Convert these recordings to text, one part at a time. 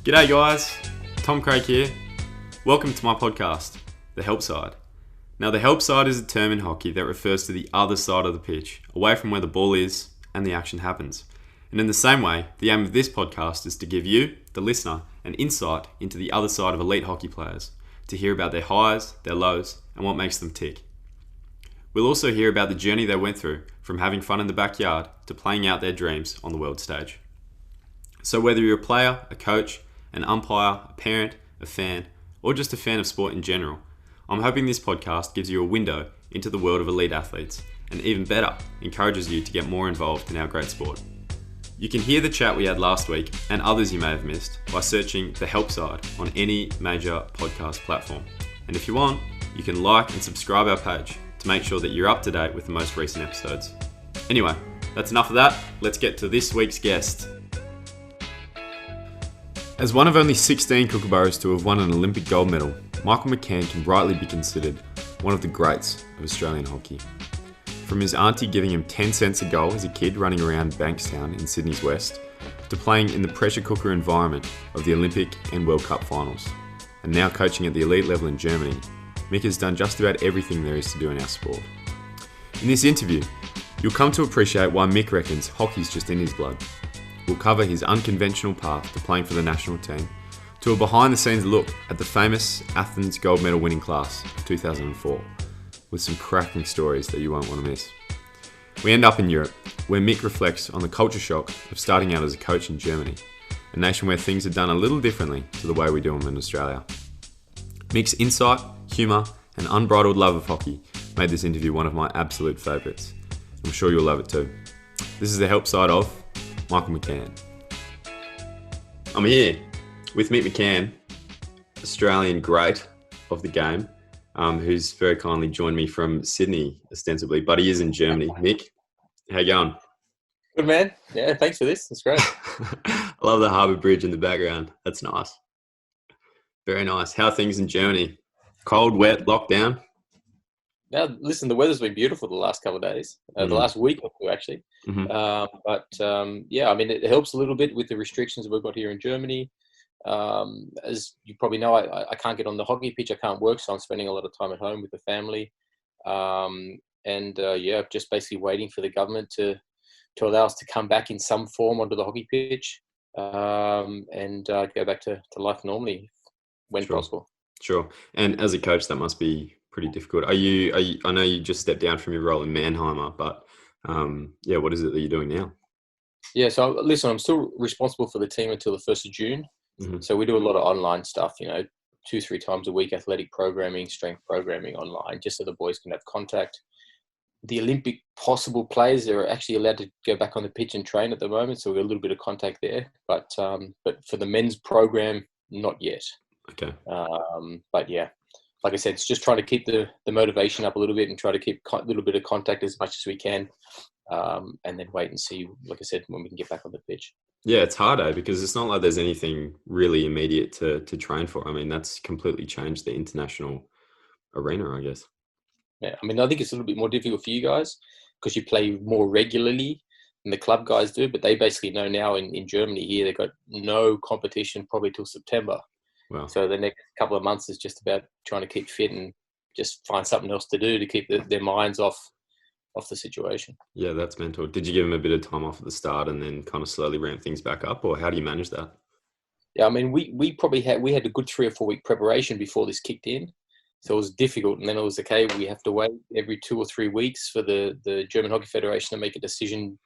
G'day guys, Tom Craig here. Welcome to my podcast, The Help Side. Now the help side is a term in hockey that refers to the other side of the pitch, away from where the ball is and the action happens. And in the same way, the aim of this podcast is to give you, the listener, an insight into the other side of elite hockey players, to hear about their highs, their lows, and what makes them tick. We'll also hear about the journey they went through, from having fun in the backyard to playing out their dreams on the world stage. So whether you're a player, a coach, an umpire, a parent, a fan, or just a fan of sport in general, I'm hoping this podcast gives you a window into the world of elite athletes, and even better, encourages you to get more involved in our great sport. You can hear the chat we had last week and others you may have missed by searching The Help Side on any major podcast platform. And if you want, you can like and subscribe our page to make sure that you're up to date with the most recent episodes. Anyway, that's enough of that. Let's get to this week's guest. As one of only 16 Kookaburras to have won an Olympic gold medal, Michael McCann can rightly be considered one of the greats of Australian hockey. From his aunty giving him 10 cents a goal as a kid running around Bankstown in Sydney's West, to playing in the pressure cooker environment of the Olympic and World Cup finals, and now coaching at the elite level in Germany, Mick has done just about everything there is to do in our sport. In this interview, you'll come to appreciate why Mick reckons hockey's just in his blood. We'll cover his unconventional path to playing for the national team, to a behind-the-scenes look at the famous Athens gold medal winning class of 2004, with some cracking stories that you won't want to miss. We end up in Europe, where Mick reflects on the culture shock of starting out as a coach in Germany, a nation where things are done a little differently to the way we do them in Australia. Mick's insight, humour, and unbridled love of hockey made this interview one of my absolute favourites. I'm sure you'll love it too. This is the help side of Michael McCann. I'm here with Mick McCann, Australian great of the game, who's very kindly joined me from Sydney, ostensibly, but he is in Germany. Mick, how you going? Good, man. Yeah, thanks for this. That's great. I love the harbour bridge in the background. That's nice. Very nice. How are things in Germany? Cold, wet, lockdown? Now, listen, the weather's been beautiful the last couple of days, the last week or two, actually. Mm-hmm. Yeah, I mean, it helps a little bit with the restrictions we've got here in Germany. As you probably know, I can't get on the hockey pitch. I can't work, so I'm spending a lot of time at home with the family. Just basically waiting for the government to allow us to come back in some form onto the hockey pitch and go back to life normally when possible. Sure. And as a coach, that must be pretty difficult. Are you? I know you just stepped down from your role in Mannheimer, but what is it that you're doing now? Yeah, so listen, I'm still responsible for the team until the 1st of June. Mm-hmm. So we do a lot of online stuff, 2-3 times a week, athletic programming, strength programming online, just so the boys can have contact. The Olympic possible players are actually allowed to go back on the pitch and train at the moment, so we've got a little bit of contact there. But for the men's program, not yet. Okay. But yeah, like I said, it's just trying to keep the motivation up a little bit and try to keep a little bit of contact as much as we can, and then wait and see, like I said, when we can get back on the pitch. Yeah, it's hard, because it's not like there's anything really immediate to train for. I mean, that's completely changed the international arena, I guess. Yeah, I mean, I think it's a little bit more difficult for you guys because you play more regularly than the club guys do, but they basically know now in Germany here, they've got no competition probably till September. Wow. So the next couple of months is just about trying to keep fit and just find something else to do to keep their minds off the situation. Yeah, that's mental. Did you give them a bit of time off at the start and then kind of slowly ramp things back up, or how do you manage that? Yeah, I mean, we probably had a good 3 or 4 week preparation before this kicked in. So it was difficult. And then it was, okay, we have to wait every 2 or 3 weeks for the German Hockey Federation to make a decision.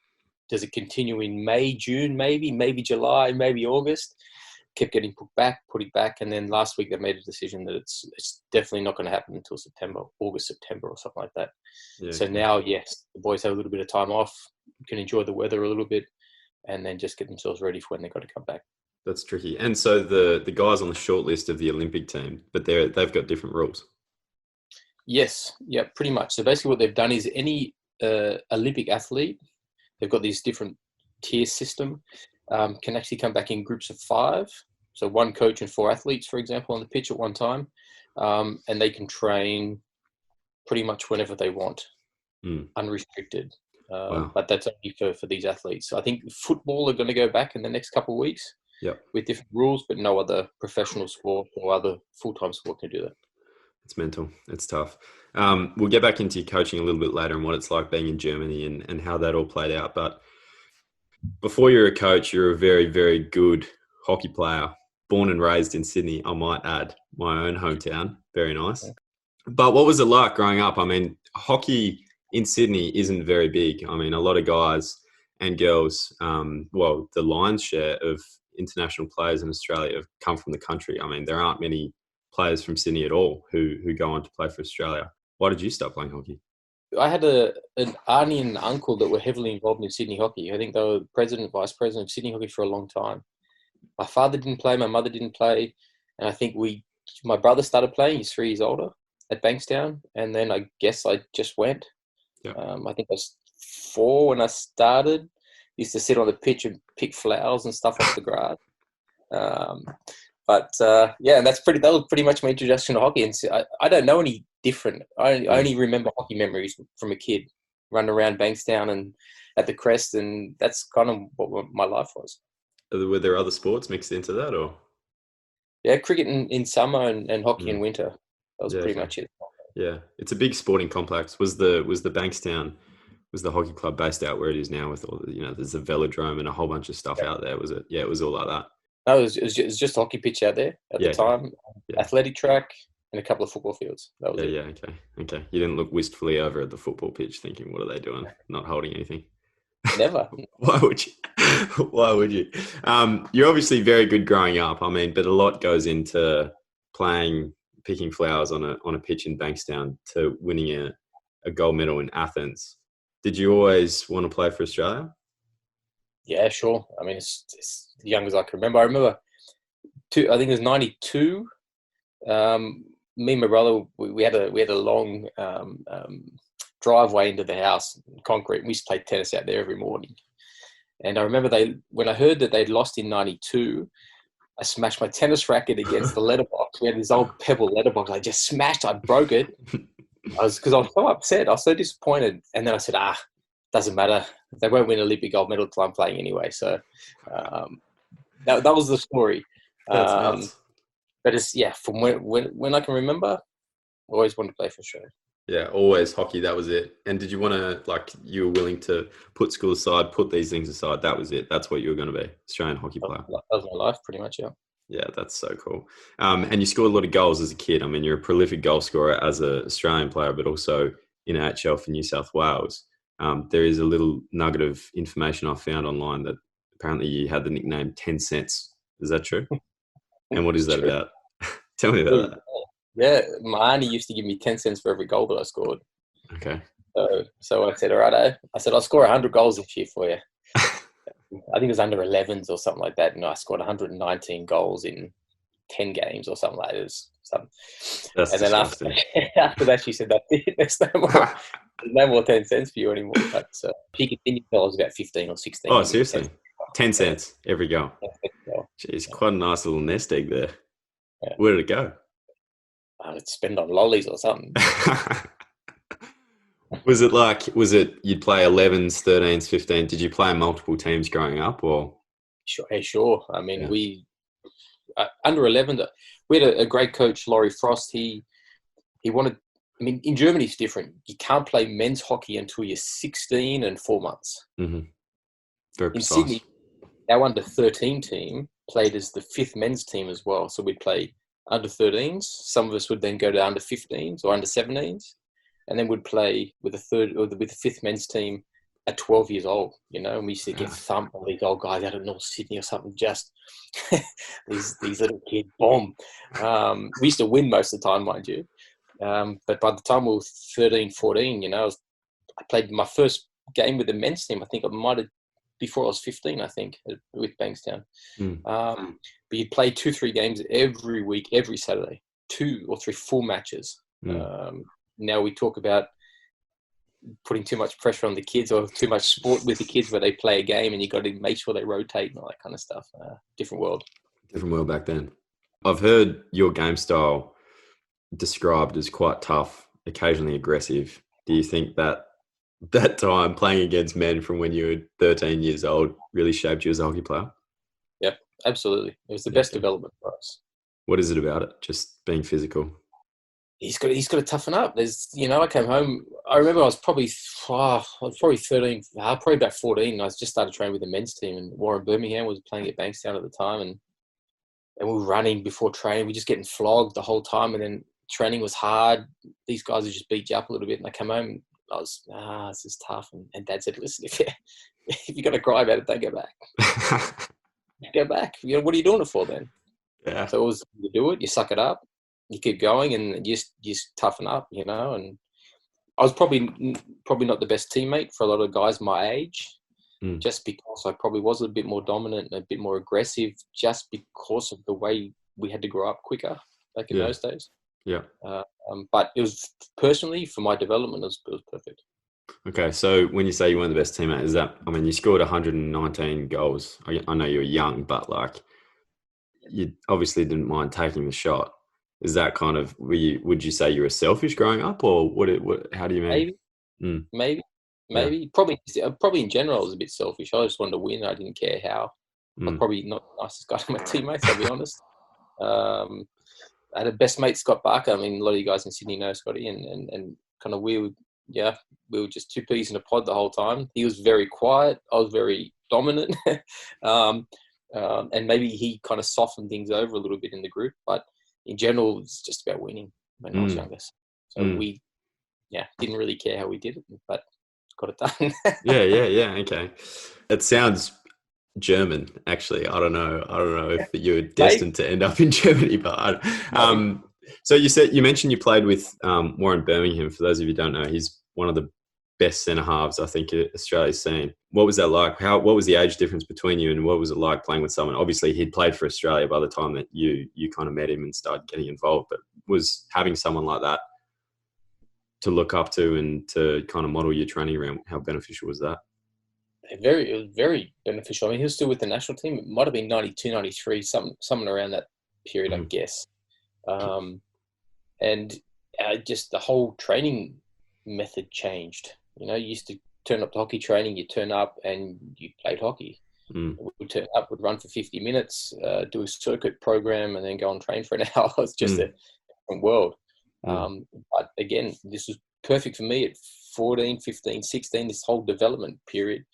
Does it continue in May, June, maybe July, maybe August? Kept getting put it back. And then last week they made a decision that it's definitely not going to happen until August, September or something like that. Yeah, so now, yes, the boys have a little bit of time off, can enjoy the weather a little bit, and then just get themselves ready for when they've got to come back. That's tricky. And so the guys on the short list of the Olympic team, but they've got different rules. Yes, yeah, pretty much. So basically what they've done is any Olympic athlete, they've got this different tier system, can actually come back in groups of 5. So 1 coach and 4 athletes, for example, on the pitch at one time. And they can train pretty much whenever they want, unrestricted. Wow. But that's only for these athletes. So I think football are going to go back in the next couple of weeks. Yep. with different rules, but no other professional sport or other full-time sport can do that. It's mental. It's tough. We'll get back into your coaching a little bit later and what it's like being in Germany and how that all played out. But before you're a coach, you're a very, very good hockey player, born and raised in Sydney, I might add, my own hometown. Very nice. Yeah. But what was it like growing up? I mean, hockey in Sydney isn't very big. I mean, a lot of guys and girls, the lion's share of international players in Australia have come from the country. I mean, there aren't many players from Sydney at all who go on to play for Australia. Why did you start playing hockey? I had an aunty and uncle that were heavily involved in Sydney hockey. I think they were president, vice president of Sydney hockey for a long time. My father didn't play, my mother didn't play, and I think my brother started playing. He's 3 years older at Bankstown, and then I guess I just went. Yep. I think I was 4 when I started. Used to sit on the pitch and pick flowers and stuff off the grass. And that was pretty much my introduction to hockey. And so I don't know any different. I only remember hockey memories from a kid, running around Bankstown and at the Crest, and that's kind of what my life was. Were there other sports mixed into that, or? Yeah, cricket in summer and hockey in winter. That was pretty much it. Yeah, it's a big sporting complex. Was the Bankstown, was the hockey club based out where it is now with all the, there's a velodrome and a whole bunch of stuff out there, was it? Yeah, it was all like that. No, it was just a hockey pitch out there at the time, athletic track and a couple of football fields. That was it. Okay. You didn't look wistfully over at the football pitch thinking, what are they doing? Not holding anything. Never. Why would you? Why would you? You're obviously very good growing up. I mean, but a lot goes into picking flowers on a pitch in Bankstown to winning a gold medal in Athens. Did you always want to play for Australia? Yeah, sure. I mean, it's as young as I can remember. I remember, I think it was 92. Me and my brother, we had a long driveway into the house, concrete. We used to play tennis out there every morning. And I remember when I heard that they'd lost in 92, I smashed my tennis racket against the letterbox. We had this old pebble letterbox. I just smashed. I broke it. Because I was so upset. I was so disappointed. And then I said, doesn't matter. They won't win an Olympic gold medal till I'm playing anyway. So that was the story. But it's, from when I can remember, I always wanted to play for Australia. Yeah, always hockey. That was it. And did you want to, you were willing to put school aside, put these things aside? That was it. That's what you were going to be, Australian hockey player. That was my life, pretty much. Yeah. Yeah, that's so cool. And you scored a lot of goals as a kid. I mean, you're a prolific goal scorer as an Australian player, but also in AHL for New South Wales. There is a little nugget of information I found online that apparently you had the nickname 10 cents. Is that true? And what is that about? Tell me about that. Yeah, my auntie used to give me 10 cents for every goal that I scored. Okay. So I said, all right, I'll score 100 goals this year for you. I think it was under 11s or something like that. And I scored 119 goals in 10 games or something like this. That's and then after that, she said, that's it. There's no more 10 cents for you anymore. But she continued until I was about 15 or 16. Oh, seriously? 10 cents every goal. Jeez, quite a nice little nest egg there. Yeah. Where did it go? I would spend on lollies or something. Was it you'd play 11s, 13s, 15s? Did you play multiple teams growing up, or? Sure. I mean, we under 11. We had a great coach, Laurie Frost. He wanted. I mean, in Germany it's different. You can't play men's hockey until you're 16 and 4 months. Mm-hmm. Very precise. In Sydney, our under 13 team played as the 5th men's team as well. So we'd play under 13s. Some of us would then go to under 15s or under 17s, and then we'd play with the 5th men's team at 12 years old. And we used to get thumped by these old guys out of North Sydney or something. Just these little kids, bomb. We used to win most of the time, mind you. But by the time we were 13, 14, I played my first game with the men's team. I think I might have before I was 15, I think, with Bankstown. But you'd play 2-3 games every week, every Saturday, 2 or 3 full matches. Now we talk about putting too much pressure on the kids or too much sport with the kids where they play a game and you got to make sure they rotate and all that kind of stuff. Different world. Different world back then. I've heard your game style described as quite tough, occasionally aggressive. Do you think that time playing against men from when you were 13 years old really shaped you as a hockey player? Yep, absolutely. It was the Yeah, best yeah. development for us. What is it about it? Just being physical. He's got to toughen up. I came home. I remember I was probably 13, probably about 14. I just started training with the men's team, and Warren Birmingham was playing at Bankstown at the time, and we were running before training. We were just getting flogged the whole time, and then training was hard. These guys would just beat you up a little bit, and I came home and I was, this is tough. And Dad said, listen, if you're going to cry about it, don't go back. Go back. What are you doing it for then? Yeah. So it was, you do it, you suck it up, you keep going, and you just toughen up, And I was probably not the best teammate for a lot of guys my age, just because I probably was a bit more dominant and a bit more aggressive, just because of the way we had to grow up quicker back in those days. Yeah. But it was, personally, for my development, it was perfect. Okay, so when you say you weren't the best teammate, is that, I mean, you scored 119 goals. I know you were young, but like, you obviously didn't mind taking the shot. Is that kind of, would you say you were selfish growing up, or how do you mean? Maybe. Probably in general, I was a bit selfish. I just wanted to win. I didn't care how. I'm probably not the nicest guy to my teammates, I'll be honest. I had a best mate, Scott Barker. I mean, a lot of you guys in Sydney know Scotty, and kind of we were just two peas in a pod the whole time. He was very quiet. I was very dominant. And maybe he kind of softened things over a little bit in the group, but in general, it's just about winning when I was younger. So we didn't really care how we did it, but got it done. Yeah. Okay. It sounds German, actually. I don't know if you were destined to end up in Germany, but so you mentioned you played with Warren Birmingham. For those of you who don't know, he's one of the best centre halves I think Australia's seen. What was that like? What was the age difference between you, and what was it like playing with someone? Obviously, he'd played for Australia by the time that you kind of met him and started getting involved. But was having someone like that to look up to and to kind of model your training around, how beneficial was that? It was very beneficial. I mean, he was still with the national team. It might have been 92, 93, something around that period, I guess. And just the whole training method changed. You used to turn up to hockey training, you turn up and you played hockey. We'd turn up, would run for 50 minutes, do a circuit program, and then go and train for an hour. It's just a different world. But again, this was perfect for me at 14, 15, 16, this whole development period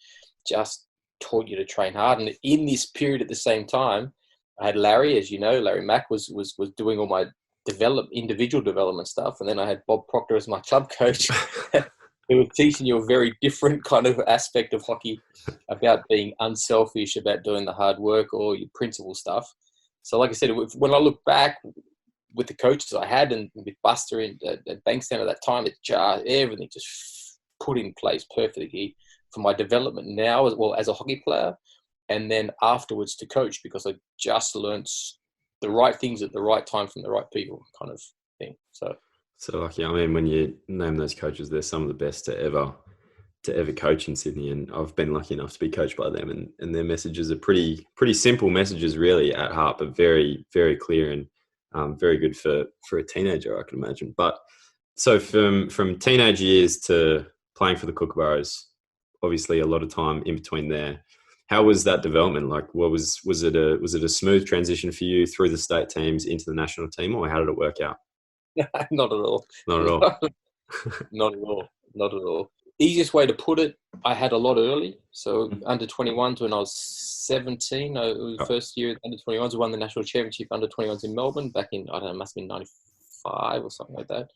just taught you to train hard. And in this period at the same time, I had Larry, as you know, Larry Mack was doing all my individual development stuff. And then I had Bob Proctor as my club coach, who was teaching you a very different kind of aspect of hockey, about being unselfish, about doing the hard work, or your principle stuff. So like I said, when I look back with the coaches I had, and with Buster at Bankstown at that time, everything just put in place perfectly for my development now, as well as a hockey player, and then afterwards to coach, because I just learned the right things at the right time from the right people, kind of thing. So lucky. I mean, when you name those coaches, they're some of the best to ever coach in Sydney, and I've been lucky enough to be coached by them, and their messages are pretty simple messages, really, at heart, but very, very clear, and very good for a teenager, I can imagine. But so from teenage years to playing for the Kookaburras, obviously a lot of time in between there. How was that development? Like, was it a smooth transition for you through the state teams into the national team, or how did it work out? Not at all. Not at all. Not at all. Not at all. Easiest way to put it, I had a lot early. So under 21s when I was 17, it was the first year under 21s. I won the national championship under 21s in Melbourne back in, I don't know, it must have been 95 or something like that.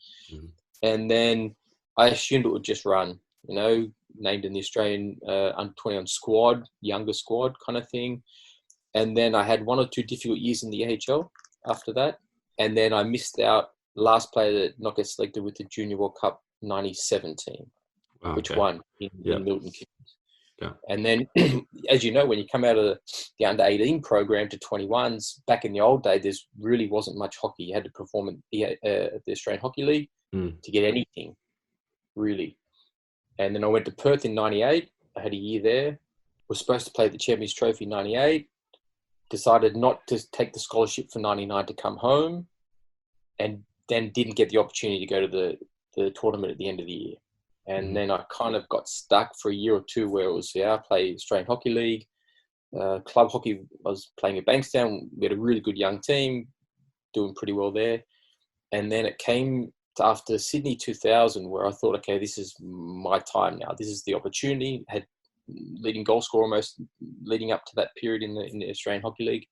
And then I assumed it would just run, named in the Australian under 21 squad, younger squad kind of thing. And then I had one or two difficult years in the AHL after that. And then I missed out, last player that not get selected with the Junior World Cup 97 team, which won in Milton Keynes. Yeah. And then, as you know, when you come out of the under 18 program to 21s, back in the old day, there really wasn't much hockey. You had to perform at the Australian Hockey League to get anything, really. And then I went to Perth in 98. I had a year there. Was supposed to play the Champions Trophy in 98. Decided not to take the scholarship for 99 to come home, and then didn't get the opportunity to go to the tournament at the end of the year. And then I kind of got stuck for a year or two where it was, I play Australian Hockey League. club hockey. I was playing at Bankstown. We had a really good young team, doing pretty well there. And then it came to after Sydney 2000, where I thought, okay, this is my time now. This is the opportunity. Had leading goal scorer almost leading up to that period in the Australian Hockey League.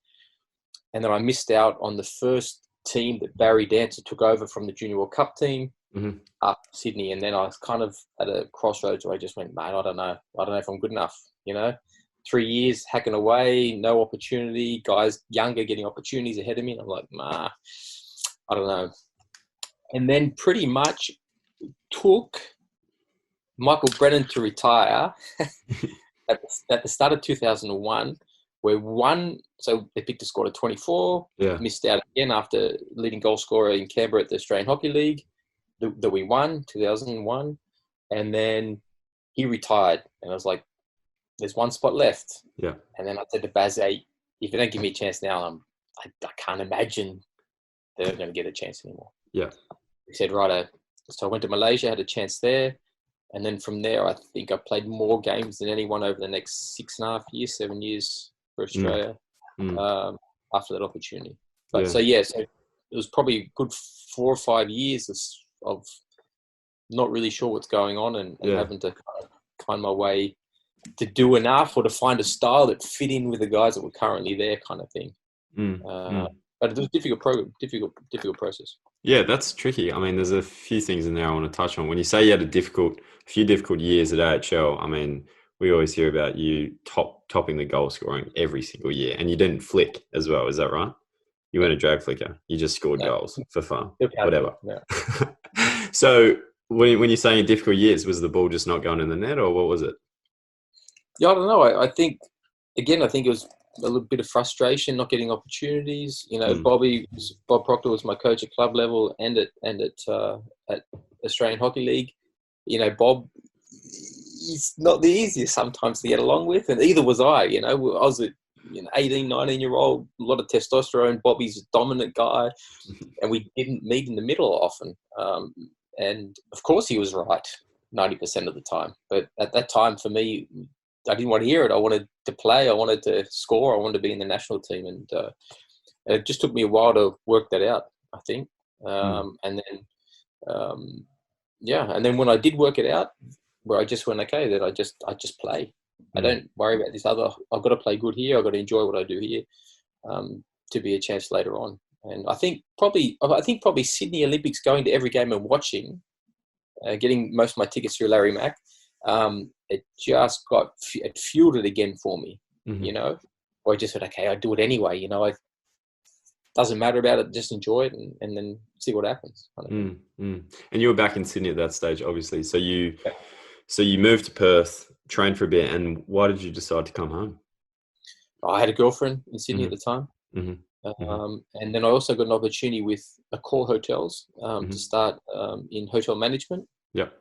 And then I missed out on the first team that Barry Dancer took over from the Junior World Cup team up Sydney. And then I was kind of at a crossroads where I just went, mate, I don't know if I'm good enough, 3 years hacking away, no opportunity, guys younger getting opportunities ahead of me. And I'm like, nah, I don't know. And then pretty much took Michael Brennan to retire at the start of 2001, where so they picked a squad of 24, missed out again after leading goal scorer in Canberra at the Australian Hockey League that we won, 2001. And then he retired. And I was like, there's one spot left. Yeah. And then I said to Baz, hey, if you don't give me a chance now, I can't imagine they're not going to get a chance anymore. Yeah. He said, righto. So I went to Malaysia, had a chance there. And then from there, I think I played more games than anyone over the next 7 years for Australia after that opportunity. But so it was probably a good 4 or 5 years of not really sure what's going on and having to kind of find my way to do enough or to find a style that fit in with the guys that were currently there, kind of thing. But it was a difficult process. Yeah, that's tricky. I mean, there's a few things in there I want to touch on. When you say you had a few difficult years at AHL, I mean, we always hear about you topping the goal scoring every single year, and you didn't flick as well. Is that right? You weren't a drag flicker. You just scored goals for fun, whatever. Yeah. So when you're saying difficult years, was the ball just not going in the net, or what was it? Yeah, I don't know. I think it was a little bit of frustration, not getting opportunities. Bob Proctor was my coach at club level and at Australian Hockey League. Bob, he's not the easiest sometimes to get along with, and either was I. I was a 18, 19-year-old, a lot of testosterone. Bobby's a dominant guy, and we didn't meet in the middle often. And of course, he was right 90% of the time. But at that time, for me, I didn't want to hear it. I wanted to play. I wanted to score. I wanted to be in the national team. And it just took me a while to work that out, I think. And then when I did work it out, where I just went, okay, that I just play. I don't worry about this other. I've got to play good here. I've got to enjoy what I do here to be a chance later on. And I think probably Sydney Olympics, going to every game and watching, getting most of my tickets through Larry Mack, it just it fueled it again for me, Or I just said, okay, I do it anyway, it doesn't matter about it, just enjoy it and then see what happens. And you were back in Sydney at that stage, obviously. So you moved to Perth, trained for a bit, and why did you decide to come home? I had a girlfriend in Sydney at the time. And then I also got an opportunity with Accor Hotels to start in hotel management.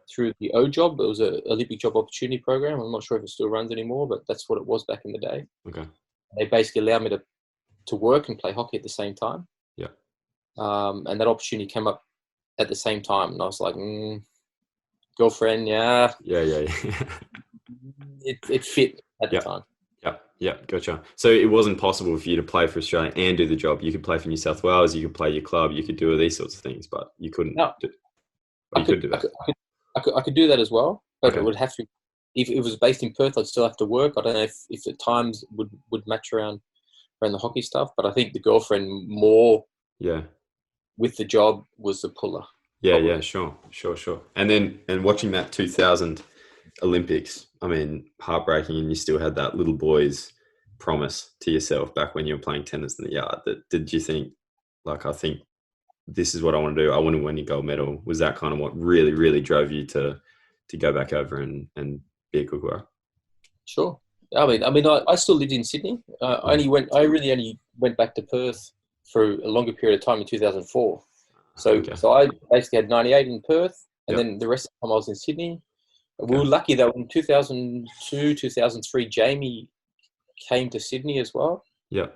Through the O Job. It was an Olympic Job Opportunity Program. I'm not sure if it still runs anymore, but that's what it was back in the day. Okay. They basically allowed me to work and play hockey at the same time. Yeah. And that opportunity came up at the same time, and I was like, girlfriend, yeah. It fit at the time. Yeah, gotcha. So it wasn't possible for you to play for Australia and do the job. You could play for New South Wales, you could play your club, you could do all these sorts of things, but you couldn't. No. You could do that. I could do that as well, but it would have to. If it was based in Perth, I'd still have to work. I don't know if the times would match around the hockey stuff, but I think the girlfriend more. Yeah. With the job was the puller. Yeah, sure. And watching that 2000 Olympics, I mean, heartbreaking, and you still had that little boy's promise to yourself back when you were playing tennis in the yard. Did you think, I think this is what I want to do. I want to win a gold medal. Was that kind of what really, really drove you to go back over and be a Kookaburra? Sure. I mean, I still lived in Sydney. I really only went back to Perth for a longer period of time in 2004. So I basically had 98 in Perth, and then the rest of the time I was in Sydney. We were lucky that in 2002, 2003, Jamie came to Sydney as well. Yeah.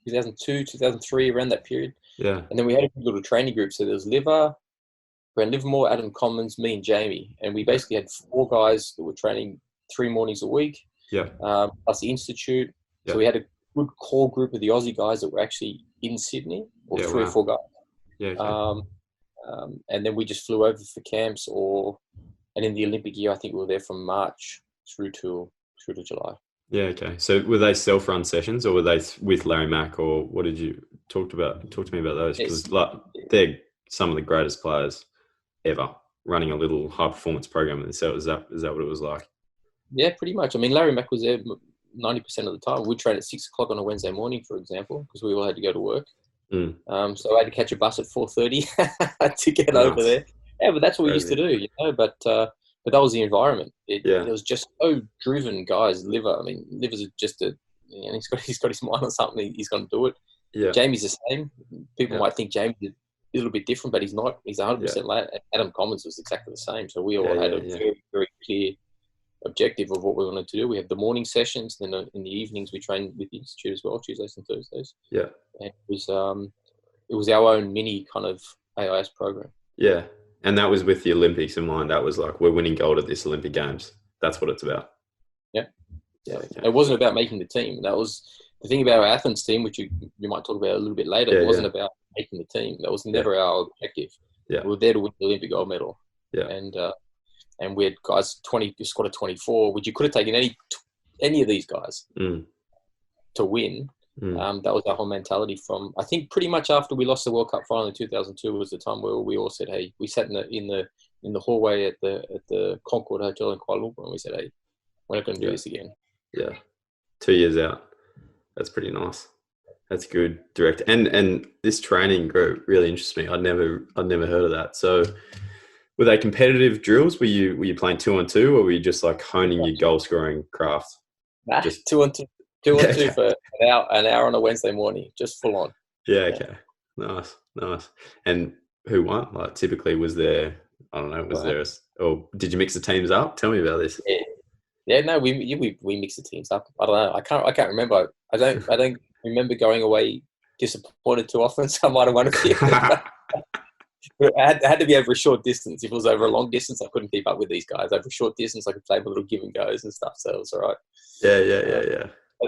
2002, 2003, around that period. Yeah. And then we had a good little training group. So there was Brent Livermore, Adam Commons, me and Jamie. And we basically had 4 guys that were training 3 mornings a week. Yeah. Plus the Institute. So we had a good core group of the Aussie guys that were actually in Sydney, or three or four guys. Yeah. Okay. And then we just flew over for camps, and in the Olympic year, I think we were there from March through to July. Yeah. Okay. So were they self-run sessions, or were they with Larry Mack, or what did you talk to me about those? Because like they're some of the greatest players ever running a little high-performance program themselves. Is that what it was like? Yeah, pretty much. I mean, Larry Mack was there 90% of the time. We'd train at 6 o'clock on a Wednesday morning, for example, because we all had to go to work. So I had to catch a bus at 4:30 to get over there. Yeah, but that's what we used to do, you know. But that was the environment. It was just so driven, guys. Liver's just he's got his mind on something. He's going to do it. Yeah. Jamie's the same. People might think Jamie's a little bit different, but he's not. He's 100% lad. Adam Commons was exactly the same. So we all had a very, very clear objective of what we wanted to do. We have the morning sessions, then in the evenings we train with the Institute as well, Tuesdays and Thursdays. Yeah. And it was our own mini kind of AIS program. Yeah. And that was with the Olympics in mind. That was like, we're winning gold at this Olympic Games. That's what it's about. Yeah. Yeah. Okay. It wasn't about making the team. That was the thing about our Athens team, which you might talk about a little bit later. It wasn't about making the team. That was never our objective. Yeah. We were there to win the Olympic gold medal. Yeah. And we had guys squad of 24, which you could have taken any of these guys to win. That was our whole mentality from, I think, pretty much after we lost the World Cup final in 2002 was the time where we all said, hey, we sat in the hallway at the Concord Hotel in Kuala Lumpur, and we said, hey, we're not going to do this again. Yeah. 2 years out. That's pretty nice. That's good. Direct. And this training group really interests me. I'd never heard of that. So were they competitive drills? Were you playing 2-on-2, or were you just like honing your goal scoring craft? Nah, just 2-on-2. 2-on-2 for an hour on a Wednesday morning, just full on. Yeah, okay. Nice. And who won? Like, typically, was there, I don't know, or did you mix the teams up? Tell me about this. Yeah, no, we mix the teams up. I don't know. I can't remember. I don't remember going away disappointed too often, so I might have won a few. It had to be over a short distance. If it was over a long distance, I couldn't keep up with these guys. Over a short distance, I could play my little give and goes and stuff, so it was all right. Yeah.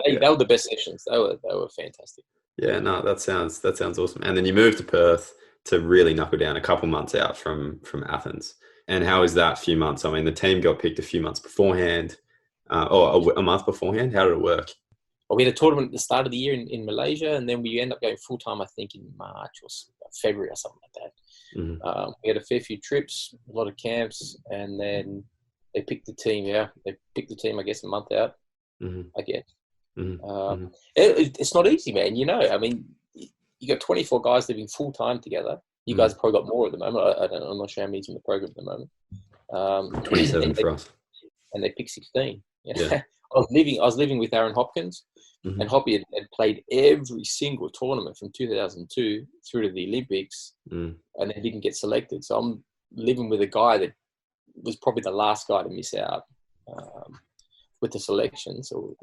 They were the best sessions. They were fantastic. Yeah, no, that sounds awesome. And then you moved to Perth to really knuckle down a couple months out from Athens. And how is that few months? I mean, the team got picked a few months beforehand, or a month beforehand. How did it work? Well, we had a tournament at the start of the year in Malaysia, and then we ended up going full time, I think, in March or February or something like that. Mm-hmm. We had a fair few trips, a lot of camps, and then they picked the team. Yeah, they picked the team, I guess, a month out. Mm-hmm. I guess. Mm-hmm. It's not easy, man. You know, I mean, you got 24 guys living full time together. You guys probably got more at the moment. I'm not sure how many's in the program at the moment. 27 for us. And they picked 16. Yeah. I was living with Aaron Hopkins, and Hoppy had played every single tournament from 2002 through to the Olympics, and then didn't get selected. So I'm living with a guy that was probably the last guy to miss out with the selection. So,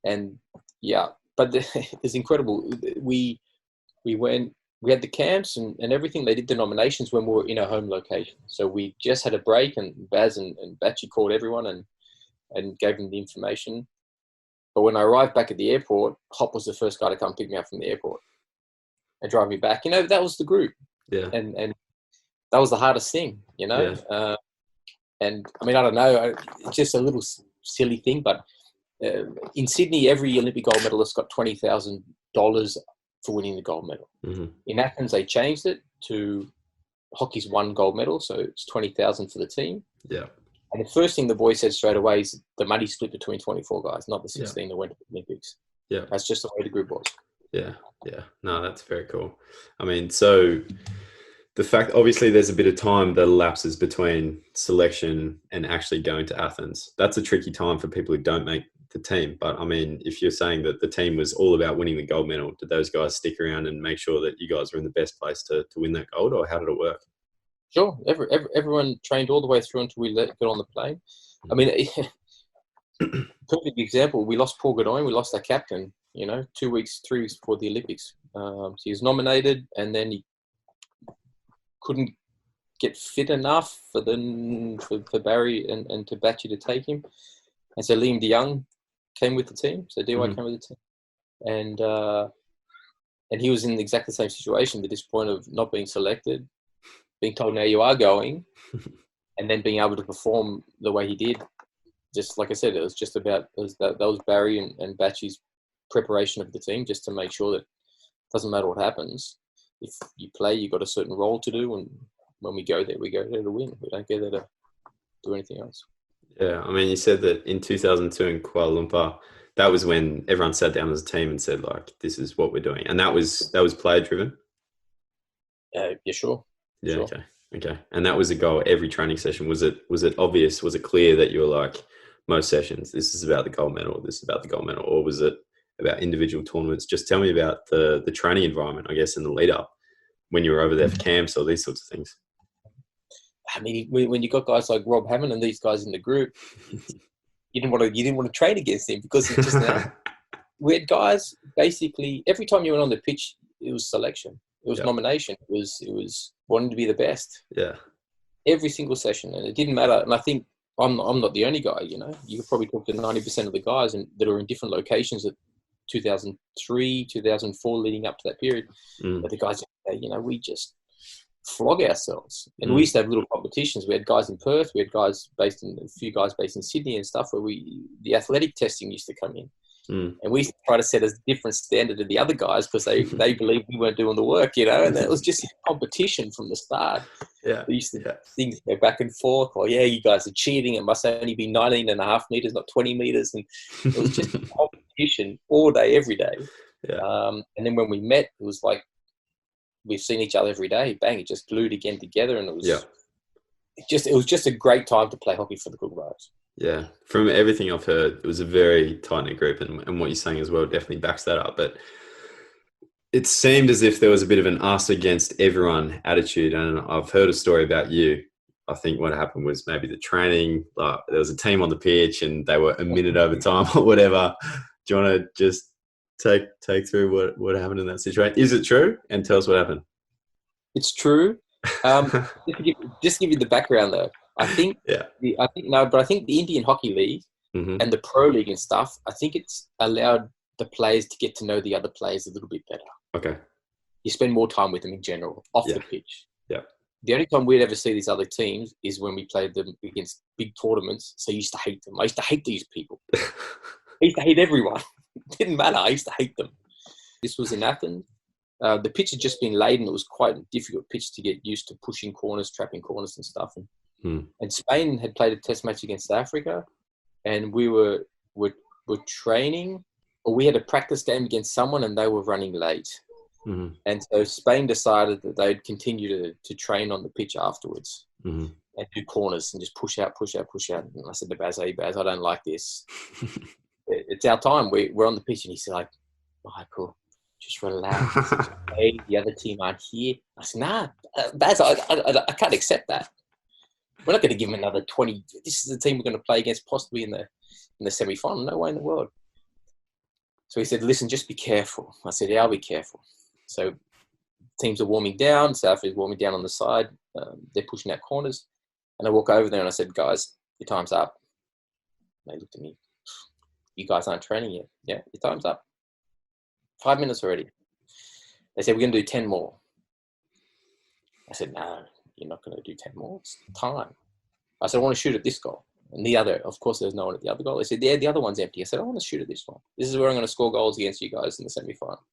but it's incredible. We had the camps and everything. They did the nominations when we were in our home location. So we just had a break, and Baz and Batchy called everyone and gave them the information. But when I arrived back at the airport, Hop was the first guy to come pick me up from the airport and drive me back. You know, that was the group. Yeah. And that was the hardest thing, you know. Yeah. And I mean, I don't know, it's just a little silly thing, but in Sydney, every Olympic gold medalist got $20,000 for winning the gold medal. Mm-hmm. In Athens, they changed it to hockey's one gold medal, so it's $20,000 for the team. Yeah. And the first thing the boy said straight away is the money split between 24 guys, not the 16 that went to the Olympics. Yeah. That's just the way the group was. Yeah. No, that's very cool. I mean, so the fact, obviously there's a bit of time that elapses between selection and actually going to Athens. That's a tricky time for people who don't make the team. But I mean, if you're saying that the team was all about winning the gold medal, did those guys stick around and make sure that you guys were in the best place to win that gold, or how did it work? Sure. Everyone trained all the way through until we got on the plane. I mean, perfect example, we lost Paul Godoy, we lost our captain, 3 weeks before the Olympics. So he was nominated, and then he couldn't get fit enough for Barry and to Batchy to take him. And so Liam de Jong came with the team. So DY came with the team, and he was in exactly the same situation, the disappointment of not being selected, being told now you are going, and then being able to perform the way he did. Just like I said, it was just about that was Barry and Batchy's preparation of the team, just to make sure that it doesn't matter what happens. If you play, you've got a certain role to do, and when we go there to win. We don't go there to do anything else. Yeah, I mean, you said that in 2002 in Kuala Lumpur, that was when everyone sat down as a team and said, like, this is what we're doing. And that was player driven? Yeah, sure. Yeah, sure. Okay. And that was a goal every training session. Was it obvious? Was it clear that you were like, most sessions, this is about the gold medal, this is about the gold medal, or was it about individual tournaments? Just tell me about the training environment, I guess, and the lead up when you were over there for camps or these sorts of things. I mean, when you got guys like Rob Hammond and these guys in the group, you didn't want to train against them, because it's just we had guys basically every time you went on the pitch, it was selection, it was nomination, it was wanting to be the best. Yeah. Every single session, and it didn't matter. And I think I'm not the only guy. You know, you could probably talk to 90% of the guys that are in different locations at 2003, 2004, leading up to that period. But the guys, we just flog ourselves. And we used to have little competitions. We had guys in Perth, we had a few guys based in Sydney and stuff, where the athletic testing used to come in. And we used to try to set a different standard to the other guys, because they believed we weren't doing the work, and it was just a competition from the start. Yeah. We used to things go back and forth. Oh yeah, you guys are cheating. It must only be 19.5 meters, not 20 meters. And it was just a competition all day, every day. Yeah. And then when we met, it was like, we've seen each other every day. Bang, it just glued again together. And it was just a great time to play hockey for the Kookaburras. Yeah, from everything I've heard, it was a very tight-knit group, and what you're saying as well definitely backs that up. But it seemed as if there was a bit of an us against everyone attitude, and I've heard a story about you. I think what happened was maybe the training, there was a team on the pitch and they were a minute over time or whatever. Do you want to just take through what happened in that situation? Is it true? And tell us what happened. It's true. Just to give you the background though. I think the Indian Hockey League and the Pro League and stuff, I think it's allowed the players to get to know the other players a little bit better. Okay. You spend more time with them in general, off the pitch. Yeah. The only time we'd ever see these other teams is when we played them against big tournaments. So I used to hate them. I used to hate these people. I used to hate everyone. It didn't matter. I used to hate them. This was in Athens. The pitch had just been laid, and it was quite a difficult pitch to get used to, pushing corners, trapping corners and stuff. And Spain had played a test match against Africa, and we were training, or we had a practice game against someone, and they were running late. And so Spain decided that they'd continue to train on the pitch afterwards and do corners and just push out. And I said to Baz, hey, Baz, I don't like this. It's our time. We're on the pitch. And he said, like, Michael, just relax. Hey, the other team aren't here. I said, nah, Baz, I can't accept that. We're not going to give them another 20. This is the team we're going to play against possibly in the semi-final. No way in the world. So he said, listen, just be careful. I said, yeah, I'll be careful. So teams are warming down. South is warming down on the side. They're pushing out corners. And I walk over there and I said, guys, your time's up. And they looked at me. You guys aren't training yet. Yeah, your time's up. 5 minutes already. They said, we're going to do 10 more. I said, no, you're not going to do 10 more. It's time. I said, I want to shoot at this goal. And the other, of course, there's no one at the other goal. They said, yeah, the other one's empty. I said, I want to shoot at this one. This is where I'm going to score goals against you guys in the semi-final.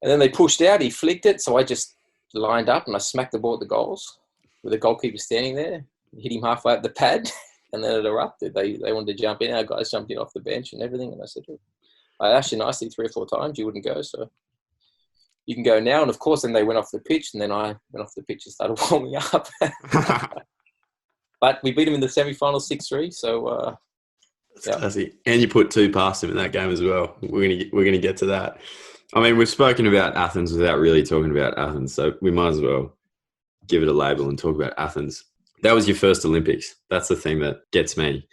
And then they pushed out. He flicked it. So I just lined up and I smacked the ball at the goals with the goalkeeper standing there. Hit him halfway up the pad. And then it erupted. They wanted to jump in. Our guys jumped in off the bench and everything. And I said, I asked you nicely 3 or 4 times. You wouldn't go. So you can go now. And of course, then they went off the pitch. And then I went off the pitch and started warming up. But we beat them in the semi-final 6-3. So, classy. And you put 2 past them in that game as well. We're gonna get to that. I mean, we've spoken about Athens without really talking about Athens. So we might as well give it a label and talk about Athens. That was your first Olympics. That's the thing that gets me.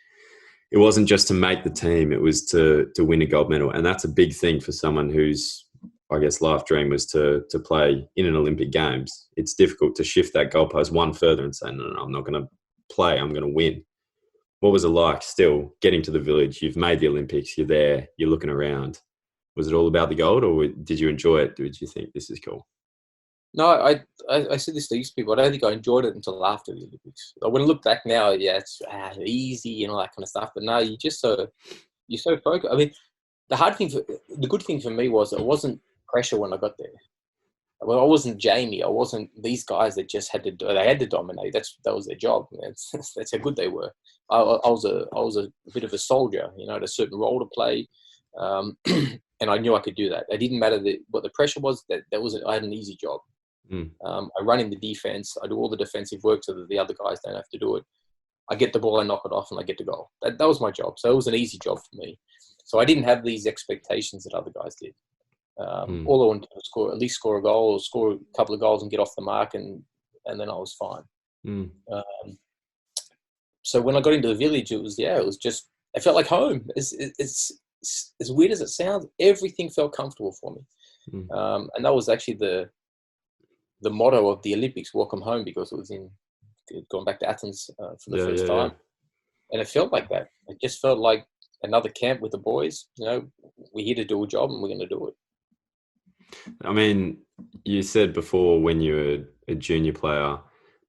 It wasn't just to make the team. It was to win a gold medal. And that's a big thing for someone whose, I guess, life dream was to play in an Olympic Games. It's difficult to shift that goalpost one further and say, no, I'm not going to play. I'm going to win. what was it like still getting to the village? You've made the Olympics, you're there, you're looking around. Was it all about the gold, or did you enjoy it? Did you think this is cool? No, I said this to these people. I don't think I enjoyed it until after the Olympics. Like, when I look back now, yeah, it's easy and all that kind of stuff. But no, you're so focused. I mean, the good thing for me was it wasn't pressure when I got there. Well, I wasn't Jamie. I wasn't these guys that just had to dominate. That was their job. That's how good they were. I was a bit of a soldier, you know, had a certain role to play, and I knew I could do that. It didn't matter what the pressure was. I had an easy job. I run in the defense. I do all the defensive work so that the other guys don't have to do it. I get the ball, I knock it off, and I get to goal. That was my job. So it was an easy job for me. So I didn't have these expectations that other guys did. All I wanted to do was at least score a goal, or score a couple of goals and get off the mark, and then I was fine. So when I got into the village, it was just, it felt like home. It's as weird as it sounds, everything felt comfortable for me. And that was actually the motto of the Olympics, welcome home, because it was going back to Athens for the first time. And it felt like that. It just felt like another camp with the boys. You know, we're here to do a job and we're going to do it. I mean, you said before when you were a junior player,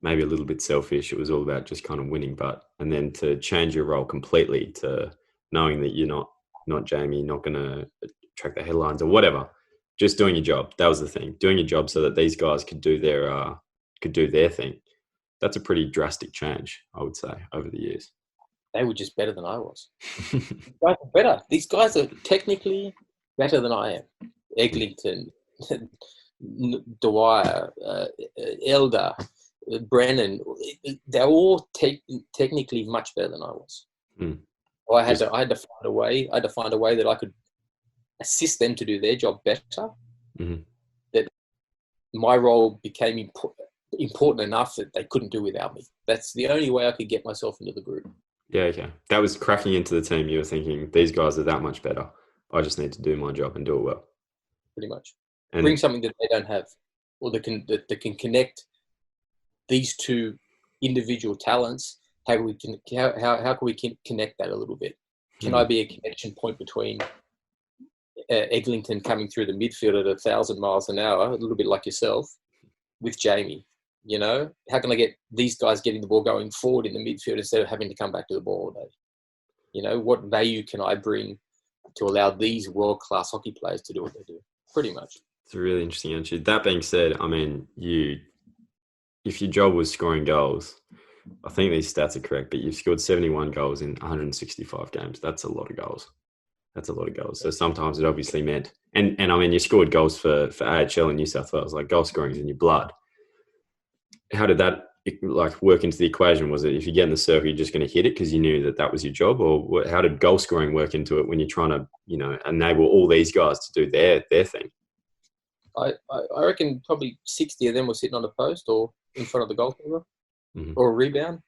maybe a little bit selfish, it was all about just kind of winning, and then to change your role completely to knowing that you're not Jamie, not going to attract the headlines or whatever, just doing your job. That was the thing, doing your job so that these guys could do their thing. That's a pretty drastic change, I would say, over the years. They were just better than I was. These guys are better. These guys are technically better than I am. Eglinton, Dwyer, Elder, Brennan, they're all technically much better than I was. I had to find a way. I had to find a way that I could assist them to do their job better. That my role became important enough that they couldn't do without me. That's the only way I could get myself into the group. Yeah, okay. That was cracking into the team. You were thinking, these guys are that much better. I just need to do my job and do it well. Pretty much. And bring something that they don't have, or that can connect these two individual talents. How can we connect that a little bit? Can I be a connection point between Eglinton coming through the midfield at 1,000 miles an hour, a little bit like yourself, with Jamie? You know, how can I get these guys getting the ball going forward in the midfield instead of having to come back to the ball all day? You know, what value can I bring to allow these world-class hockey players to do what they do? Pretty much. It's a really interesting answer. That being said, I mean, if your job was scoring goals, I think these stats are correct, but you've scored 71 goals in 165 games. That's a lot of goals. So sometimes it obviously meant, and I mean, you scored goals for AHL in New South Wales, like goal scoring is in your blood. How did that work into the equation? Was it if you get in the circle, you're just going to hit it because you knew that was your job, or how did goal scoring work into it when you're trying to, enable all these guys to do their thing? I reckon probably 60 of them were sitting on the post or in front of the goalkeeper or a rebound.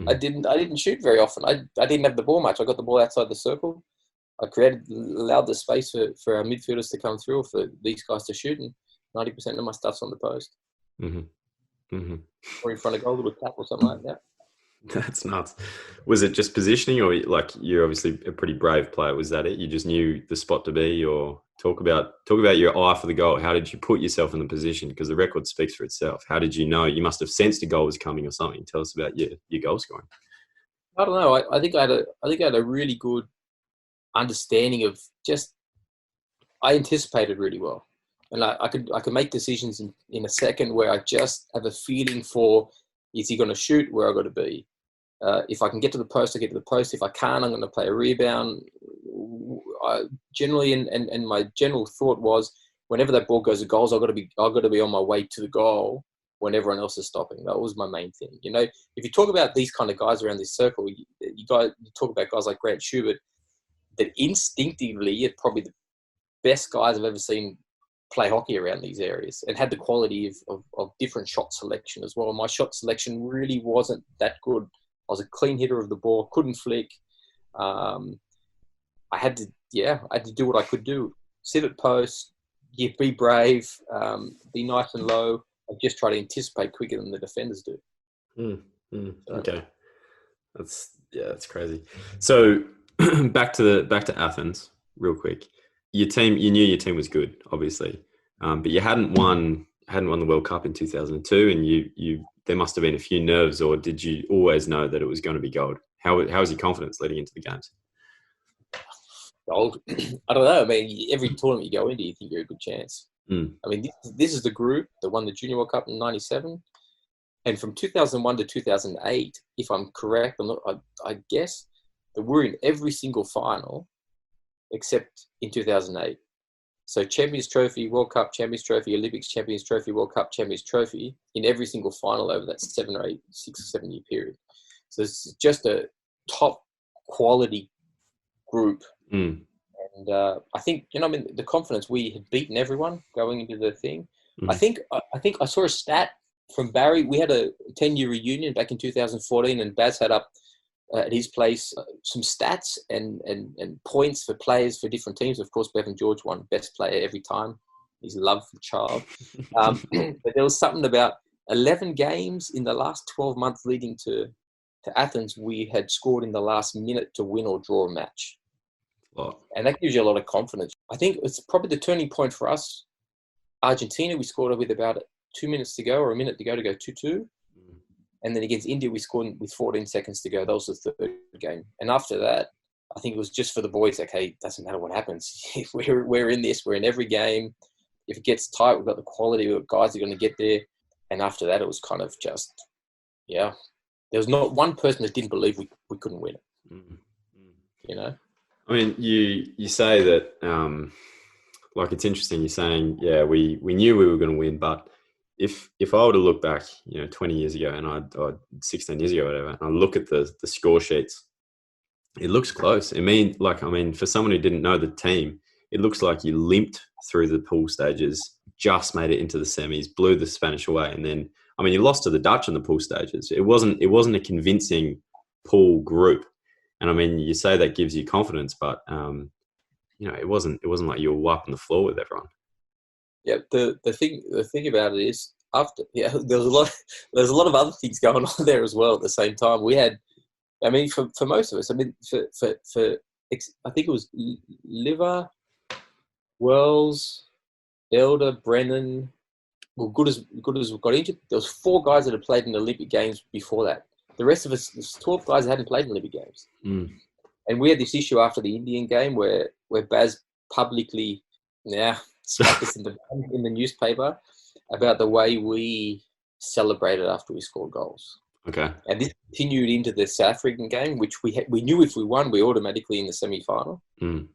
I didn't shoot very often. I didn't have the ball much. I got the ball outside the circle. I allowed the space for our midfielders to come through, or for these guys to shoot, and 90% of my stuff's on the post. Or in front of goal with a tap or something like that. That's nuts. Was it just positioning, or you're obviously a pretty brave player? Was that it? You just knew the spot to be, or talk about your eye for the goal. How did you put yourself in the position? Because the record speaks for itself. How did you know? You must have sensed a goal was coming or something. Tell us about your goal scoring. I don't know. I think I had a really good understanding of I anticipated really well. And I could make decisions in a second where I just have a feeling for, is he going to shoot, where I got to be? If I can get to the post, I get to the post. If I can't, I'm going to play a rebound. Generally, and my general thought was, whenever that ball goes to goals, I've got to be on my way to the goal when everyone else is stopping. That was my main thing. You know, if you talk about these kind of guys around this circle, you talk about guys like Grant Schubert, that instinctively are probably the best guys I've ever seen play hockey around these areas, and had the quality of different shot selection as well. My shot selection really wasn't that good. I was a clean hitter of the ball, couldn't flick. I had to do what I could do. Sit at post, be brave, be nice and low, and just try to anticipate quicker than the defenders do. Okay. That's crazy. So back to Athens real quick. Your team, you knew your team was good, obviously, but you hadn't won the World Cup in 2002, and you there must have been a few nerves, or did you always know that it was going to be gold? How was your confidence leading into the games? Gold. I don't know. I mean, every tournament you go into, you think you're a good chance. I mean, this is the group that won the Junior World Cup in '97, and from 2001 to 2008, if I'm correct, I guess that we're in every single final except in 2008. So Champions Trophy, World Cup, Champions Trophy, Olympics, Champions Trophy, World Cup, Champions Trophy in every single final over that 6 or 7 year period. So it's just a top quality group. And I think, I mean, the confidence, we had beaten everyone going into the thing. I think I saw a stat from Barry. We had a 10-year reunion back in 2014, and Baz had up at his place some stats and points for players for different teams. Of course, Bevan George won best player every time. His love for the child. But there was something about 11 games in the last 12 months leading to Athens, we had scored in the last minute to win or draw a match. Wow. And that gives you a lot of confidence. I think it's probably the turning point for us. Argentina, we scored with about 2 minutes to go or a minute to go 2-2. And then against India, we scored with 14 seconds to go. That was the third game. And after that, I think it was just for the boys, okay, it doesn't matter what happens. We're in this. We're in every game. If it gets tight, we've got the quality. We've got guys that are going to get there. And after that, it was kind of just, yeah. There was not one person that didn't believe we couldn't win it. You know? I mean, you say that, like, it's interesting. You're saying, yeah, we knew we were going to win, but if I were to look back, 20 years ago or 16 years ago, whatever, and I look at the score sheets, it looks close. For someone who didn't know the team, it looks like you limped through the pool stages, just made it into the semis, blew the Spanish away, and then, you lost to the Dutch in the pool stages. It wasn't a convincing pool group. And you say that gives you confidence, but it wasn't like you were wiping the floor with everyone. Yeah, the thing about it is there's a lot of other things going on there as well at the same time. We had, for most of us, for I think it was Liver, Wells, Elder, Brennan. Well, good as we got injured. There was 4 guys that had played in the Olympic Games before that. The rest of us, there's 12 guys that hadn't played in Olympic Games. And we had this issue after the Indian game where Baz publicly smacked us in the newspaper about the way we celebrated after we scored goals. Okay. And this continued into the South African game, which we knew if we won, we automatically in the semi-final. And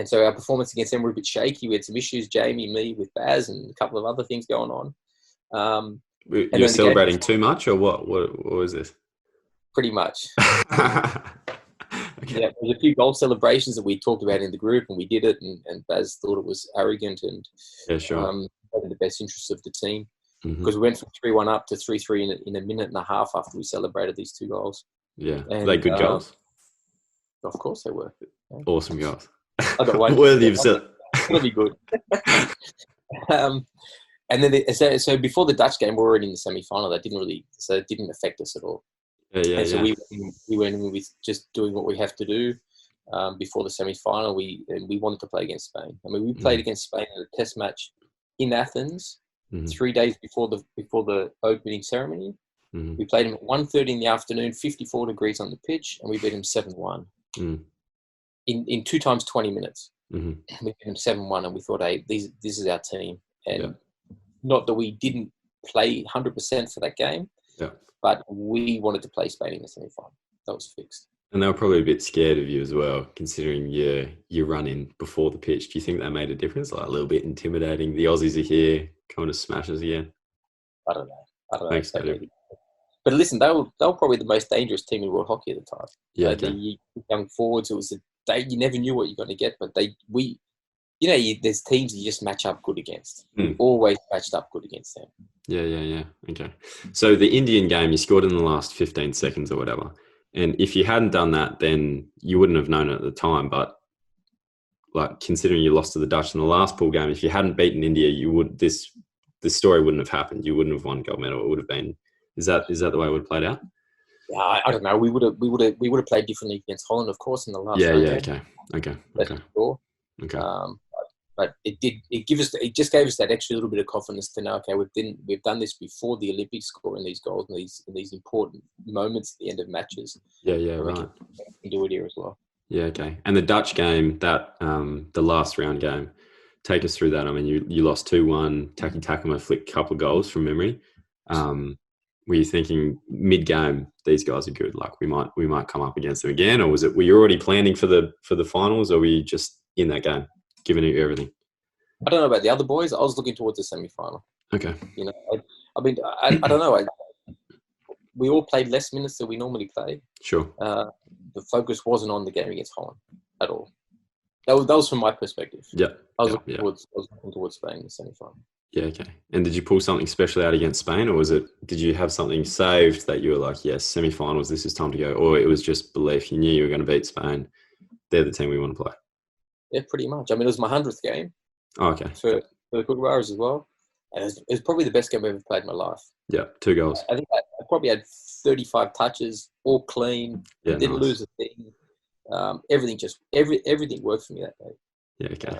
so our performance against them were a bit shaky. We had some issues, Jamie, me, with Baz, and a couple of other things going on. You were celebrating too much, or what? What was this? Pretty much. Okay. Yeah, there's a few goal celebrations that we talked about in the group, and we did it, and Baz thought it was arrogant and in the best interest of the team, because we went from 3-1 up to 3-3 in a minute and a half after we celebrated these 2 goals. Yeah, were they good goals? Of course they were. Yeah. Awesome goals. I got one. Worthy of It'll be good. And then so before the Dutch game, we were already in the semi-final. It didn't affect us at all. So we went in with just doing what we have to do before the semi-final. We wanted to play against Spain. We played against Spain in a test match in Athens 3 days before the opening ceremony. We played them at 1:30 in the afternoon, 54 degrees on the pitch, and we beat them 7-1 in 2 times 20 minutes. We beat them 7-1, and we thought, hey, this is our team. And not that we didn't play 100% for that game, but we wanted to play Spain in the semi-final. That was fixed. And they were probably a bit scared of you as well, considering your run-in before the pitch. Do you think that made a difference? Like a little bit intimidating? The Aussies are here, coming to smash us again. I don't know. Thanks, but listen, they were probably the most dangerous team in world hockey at the time. Yeah, the young forwards, it was you never knew what you're going to get, but there's teams you just match up good against. We always matched up good against them. Yeah. Okay. So the Indian game, you scored in the last 15 seconds or whatever. And if you hadn't done that, then you wouldn't have known it at the time. But like considering you lost to the Dutch in the last pool game, if you hadn't beaten India, this story wouldn't have happened. You wouldn't have won gold medal. It would have been. Is that the way it would have played out? Yeah, I don't know. We would have played differently against Holland, of course, in the last Yeah, round yeah, game. okay. That's for sure. Okay. But it just gave us that extra little bit of confidence to know, okay, we've done this before the Olympics, scoring these goals in these important moments at the end of matches. Yeah, And we right. can do it here as well. Yeah, okay. And the Dutch game, that the last round game, take us through that. I mean, you lost 2-1. Taki Takuma flicked a couple of goals from memory. Were you thinking mid-game, these guys are good, like we might come up against them again, or were you already planning for the finals, or were you just in that game, giving it everything? I don't know about the other boys. I was looking towards the semi-final. Okay. I don't know. We all played less minutes than we normally play. Sure. The focus wasn't on the game against Holland at all. That was from my perspective. Yeah. I was looking towards Spain in the semi-final. Yeah, okay. And did you pull something special out against Spain, or did you have something saved that you were like, yes, semi-finals, this is time to go, or it was just belief, you knew you were going to beat Spain, they're the team we want to play? Yeah, pretty much. I mean, it was my 100th game. Oh, okay. For the Kookaburras as well. And it was probably the best game I've ever played in my life. Yeah, 2 goals. I think I probably had 35 touches, all clean, didn't lose a thing. Everything worked for me that day. Yeah, okay.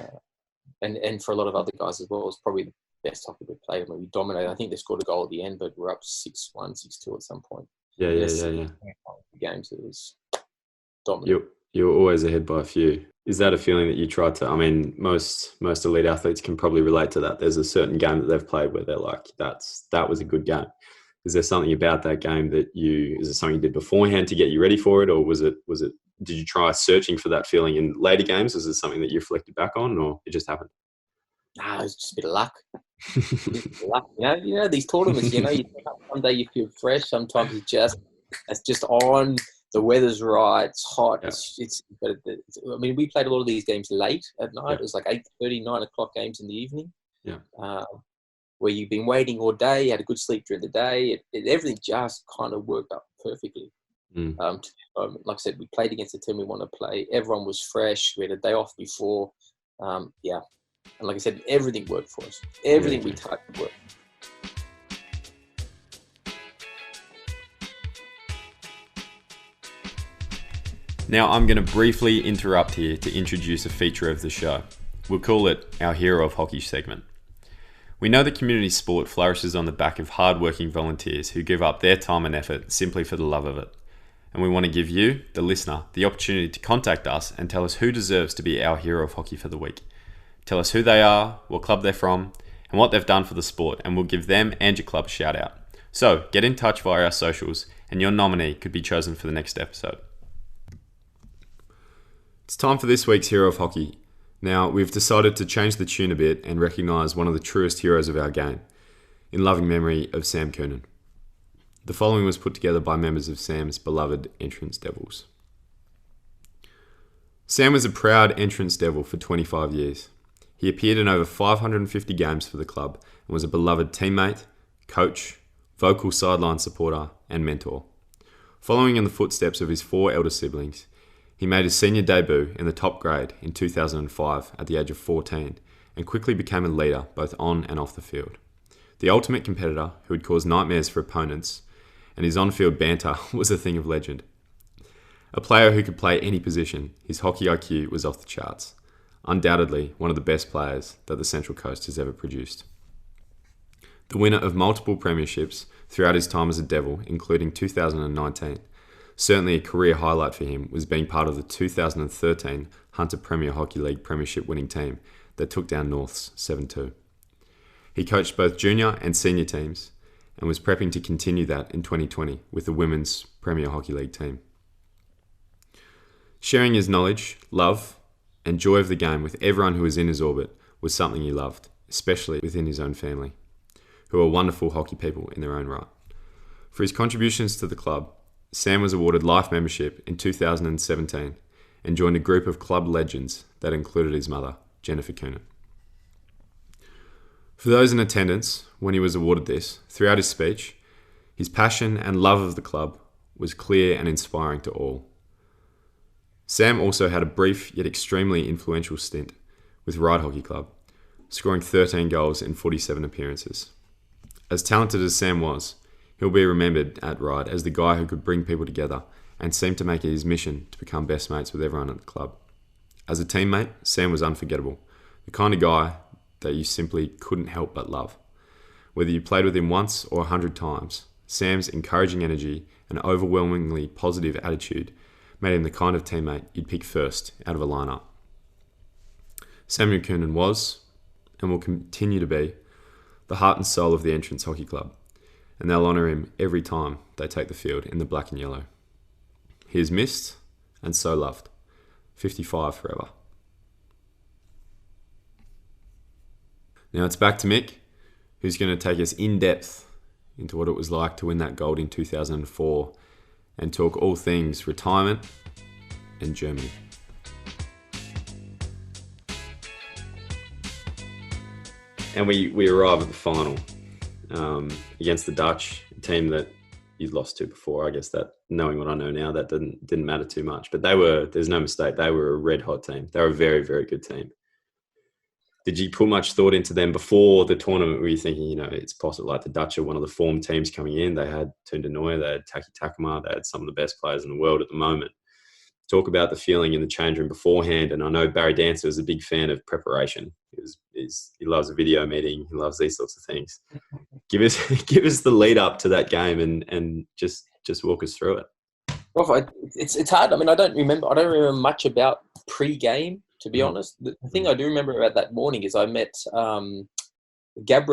And for a lot of other guys as well, it was probably the best hockey we played. I mean, we dominated. I think they scored a goal at the end, but we're up 6-1, 6-2 at some point. Yeah. Games, it was dominant. You're always ahead by a few. Is that a feeling that you try to? I mean, most elite athletes can probably relate to that. There's a certain game that they've played where they're like, that was a good game. Is there something about that game is it something you did beforehand to get you ready for it, or was it? Did you try searching for that feeling in later games? Was it something that you reflected back on, or it just happened? Nah, it was just a bit of luck. Luck. You know these tournaments. You some day you feel fresh. Sometimes it's just on. The weather's right. It's hot. Yeah. I mean, we played a lot of these games late at night. Yeah. It was like 8:30, 9 o'clock games in the evening. Yeah. Where you've been waiting all day, had a good sleep during the day. Everything just kind of worked up perfectly. Like I said, we played against the team we want to play. Everyone was fresh. We had a day off before. And like I said, everything worked for us. Everything we touched worked. Now I'm going to briefly interrupt here to introduce a feature of the show. We'll call it our Hero of Hockey segment. We know that community sport flourishes on the back of hard-working volunteers who give up their time and effort simply for the love of it. And we want to give you, the listener, the opportunity to contact us and tell us who deserves to be our Hero of Hockey for the week. Tell us who they are, what club they're from, and what they've done for the sport, and we'll give them and your club a shout out. So get in touch via our socials, and your nominee could be chosen for the next episode. It's time for this week's Hero of Hockey. Now, we've decided to change the tune a bit and recognise one of the truest heroes of our game, in loving memory of Sam Kernan. The following was put together by members of Sam's beloved Entrance Devils. Sam was a proud Entrance Devil for 25 years. He appeared in over 550 games for the club and was a beloved teammate, coach, vocal sideline supporter and mentor. Following in the footsteps of his 4 elder siblings, he made his senior debut in the top grade in 2005 at the age of 14 and quickly became a leader both on and off the field. The ultimate competitor who would cause nightmares for opponents, and his on-field banter was a thing of legend. A player who could play any position, his hockey IQ was off the charts. Undoubtedly one of the best players that the Central Coast has ever produced. The winner of multiple premierships throughout his time as a Devil, including 2019, certainly a career highlight for him was being part of the 2013 Hunter Premier Hockey League premiership winning team that took down Norths 7-2. He coached both junior and senior teams and was prepping to continue that in 2020 with the Women's Premier Hockey League team. Sharing his knowledge, love, and joy of the game with everyone who was in his orbit was something he loved, especially within his own family, who are wonderful hockey people in their own right. For his contributions to the club, Sam was awarded life membership in 2017 and joined a group of club legends that included his mother, Jennifer Coonan. For those in attendance when he was awarded this, throughout his speech, his passion and love of the club was clear and inspiring to all. Sam also had a brief yet extremely influential stint with Ryde Hockey Club, scoring 13 goals in 47 appearances. As talented as Sam was, He'll be remembered at Ryde as the guy who could bring people together and seemed to make it his mission to become best mates with everyone at the club. As a teammate, Sam was unforgettable, the kind of guy that you simply couldn't help but love. Whether you played with him once or 100 times, Sam's encouraging energy and overwhelmingly positive attitude made him the kind of teammate you'd pick first out of a lineup. Sam McCann was, and will continue to be, the heart and soul of the Entrance Hockey Club, and they'll honour him every time they take the field in the black and yellow. He is missed and so loved. 55 forever. Now it's back to Mick, who's going to take us in depth into what it was like to win that gold in 2004 and talk all things retirement and Germany. And we arrive at the final against the Dutch, a team that you'd lost to before. I guess that, knowing what I know now, that didn't matter too much. But there's no mistake, they were a red hot team. They were a very, very good team. Did you put much thought into them before the tournament? Were you thinking, it's possible, like the Dutch are one of the form teams coming in. They had Tunda Neuer, they had Taki Takama, they had some of the best players in the world at the moment. Talk about the feeling in the change room beforehand. And I know Barry Dancer is a big fan of preparation. He loves a video meeting. He loves these sorts of things. Give us the lead up to that game and just walk us through it. Well, it's hard. I mean, I don't remember much about pre-game, to be honest. The thing I do remember about that morning is I met Gabra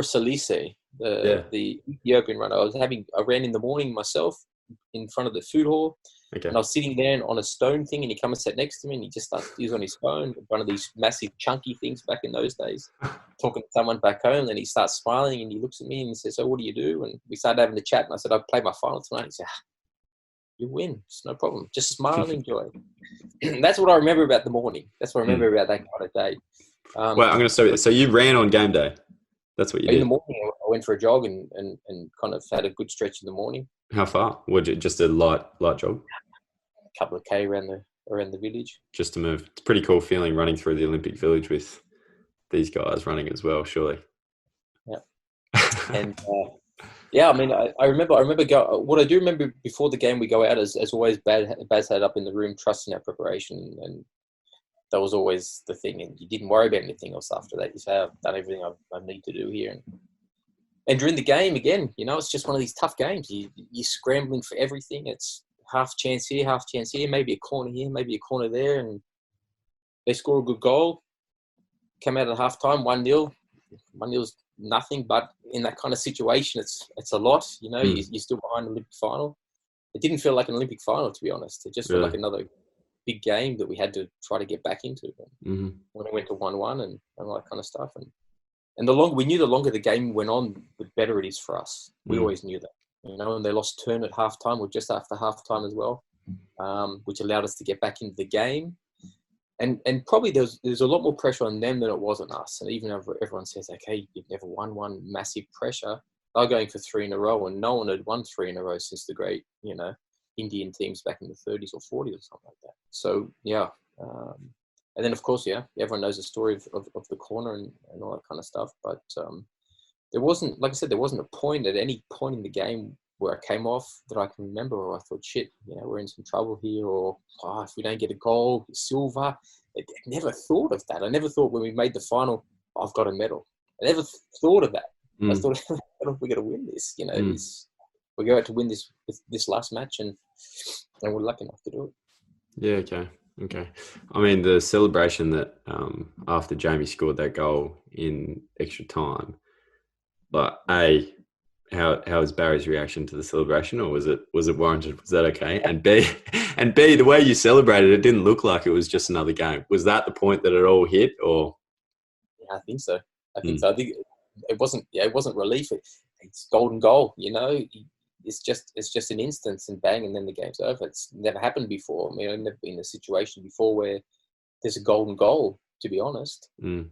Salise, the Ethiopian runner. I ran in the morning myself in front of the food hall. Okay. And I was sitting there on a stone thing, and he come and sat next to me, and he was on his phone, one of these massive chunky things back in those days, talking to someone back home. And he starts smiling, and he looks at me and he says, "So what do you do?" And we started having a chat, and I said, "I played my final tonight." He said, "You win. It's no problem. Just smile and enjoy." That's what I remember about the morning. That's what I remember about that kind of day. Well, I'm going to start with, so you ran on game day. That's what you did. In the morning, I went for a jog and kind of had a good stretch in the morning. How far? Was it just a light jog? A couple of K around the village. Just to move. It's a pretty cool feeling running through the Olympic Village with these guys running as well, surely. Yeah. And I mean, I remember what I do remember before the game, we go out as always. Baz had up in the room, trusting our preparation, and that was always the thing. And you didn't worry about anything else after that. You say, "I've done everything I need to do here." And during the game, again, it's just one of these tough games. You're scrambling for everything. It's half chance here, maybe a corner here, maybe a corner there. And they score a good goal. Come out at halftime, 1-0. 1-0's nothing, but in that kind of situation, it's a lot. You're still behind the Olympic final. It didn't feel like an Olympic final, to be honest. It just felt like another big game that we had to try to get back into. When it went to 1-1 and all that kind of stuff. And we knew the longer the game went on, the better it is for us. We always knew that. And they lost turn at halftime, or just after halftime as well, which allowed us to get back into the game. And probably there's a lot more pressure on them than it was on us. And even if everyone says, okay, you've never won one, massive pressure, they're going for 3 in a row, and no one had won 3 in a row since the great, Indian teams back in the 30s or 40s or something like that. So, yeah. And then, of course, everyone knows the story of the corner and all that kind of stuff. But there wasn't, like I said, there wasn't a point at any point in the game where I came off that I can remember, or I thought, shit, we're in some trouble here, or if we don't get a goal, silver. I never thought of that. I never thought when we made the final, I've got a medal. I never thought of that. I thought, we're going to win this. We go out to win this last match, and we're lucky enough to do it. Yeah, okay. I mean, the celebration that after Jamie scored that goal in extra time, but how was Barry's reaction to the celebration, or was it warranted? Was that okay? And B, the way you celebrated, it didn't look like it was just another game. Was that the point that it all hit, or? Yeah, I think so. I think it wasn't. Yeah, it wasn't relief. It's golden goal. It's just an instance, and bang, and then the game's over. It's never happened before. I mean, I've never been in a situation before where there's a golden goal. To be honest, you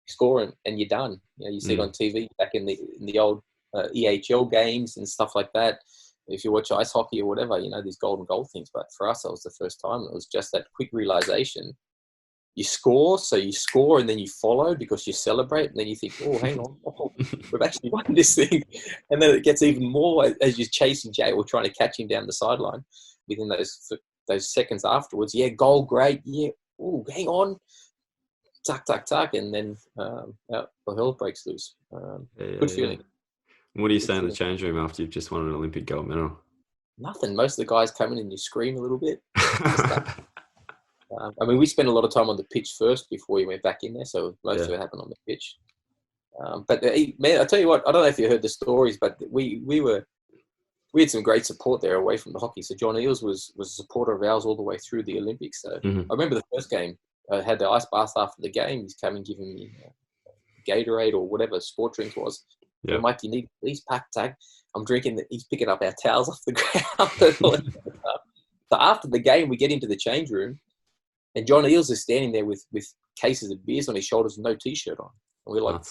score and you're done. You see it on TV back in the old EHL games and stuff like that. If you watch ice hockey or whatever, these golden goal things. But for us, that was the first time. It was just that quick realization you score, so you score and then you follow because you celebrate, and then you think, oh, hang on, we've actually won this thing. And then it gets even more as you're chasing Jay or trying to catch him down the sideline within those seconds afterwards. Yeah, goal, great. Yeah, oh, hang on. Tuck, tuck, tuck. And then the hell breaks loose. Good feeling. What do you say in the change room after you've just won an Olympic gold medal? Nothing. Most of the guys come in and you scream a little bit. I mean, we spent a lot of time on the pitch first before we went back in there, so most of it happened on the pitch. But man, I tell you what, I don't know if you heard the stories, but we had some great support there away from the hockey. So John Eales was a supporter of ours all the way through the Olympics. So I remember the first game, I had the ice bath after the game. He's coming giving me Gatorade or whatever sport drink was. Yeah. Mike, you need these pack tag. I'm drinking. He's picking up our towels off the ground. So after the game, we get into the change room. And John Eales is standing there with cases of beers on his shoulders and no T-shirt on. And we're like,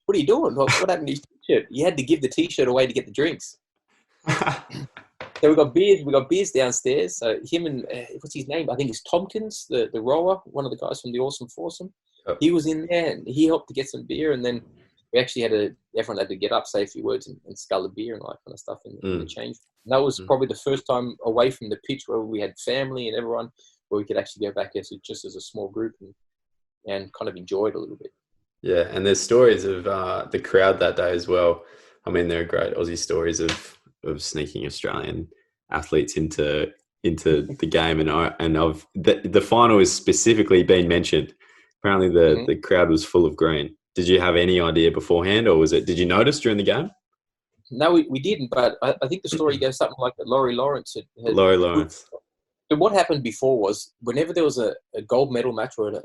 what are you doing? What happened to his T-shirt? You had to give the T-shirt away to get the drinks. So we got beers downstairs. So him and, what's his name? I think it's Tompkins, the rower, one of the guys from the Awesome Foursome. Oh. He was in there and he helped to get some beer. And then we actually everyone had to get up, say a few words and scull the beer and all that kind of stuff in the change. And that was probably the first time away from the pitch where we had family and everyone, where we could actually go back just as a small group and kind of enjoy it a little bit. Yeah, and there's stories of the crowd that day as well. I mean, there are great Aussie stories of sneaking Australian athletes into the game, and of the final has specifically been mentioned. Apparently, the crowd was full of green. Did you have any idea beforehand, or did you notice during the game? No, we didn't. But I think the story goes something like that. Laurie Lawrence Laurie Lawrence. So what happened before was whenever there was a gold medal match or a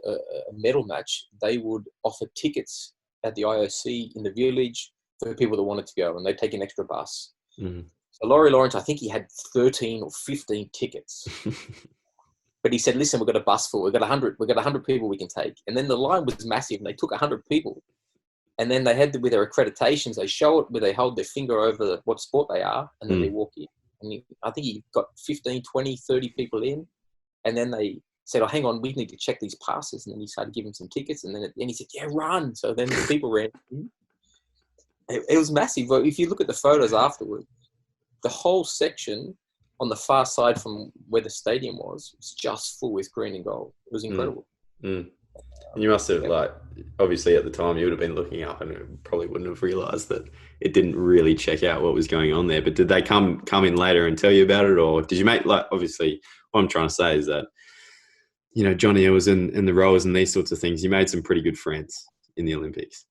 medal match, they would offer tickets at the IOC in the village for people that wanted to go, and they'd take an extra bus. Mm-hmm. So Laurie Lawrence, I think he had 13 or 15 tickets. But he said, listen, we've got a bus full. We've got 100 people we can take. And then the line was massive, and they took 100 people. And then they had, with their accreditations, they show it where they hold their finger over what sport they are, and then they walk in. And I think he got 15, 20, 30 people in. And then they said, oh, hang on, we need to check these passes. And then he started giving some tickets. And then he said, yeah, run. So then the people ran. It was massive. But if you look at the photos afterward, the whole section on the far side from where the stadium was just full with green and gold. It was incredible. And you must have, obviously at the time you would have been looking up and probably wouldn't have realised that it didn't really check out what was going on there. But did they come in later and tell you about it, or did you make, obviously what I'm trying to say is that, Johnny was in the rowers and these sorts of things, you made some pretty good friends in the Olympics.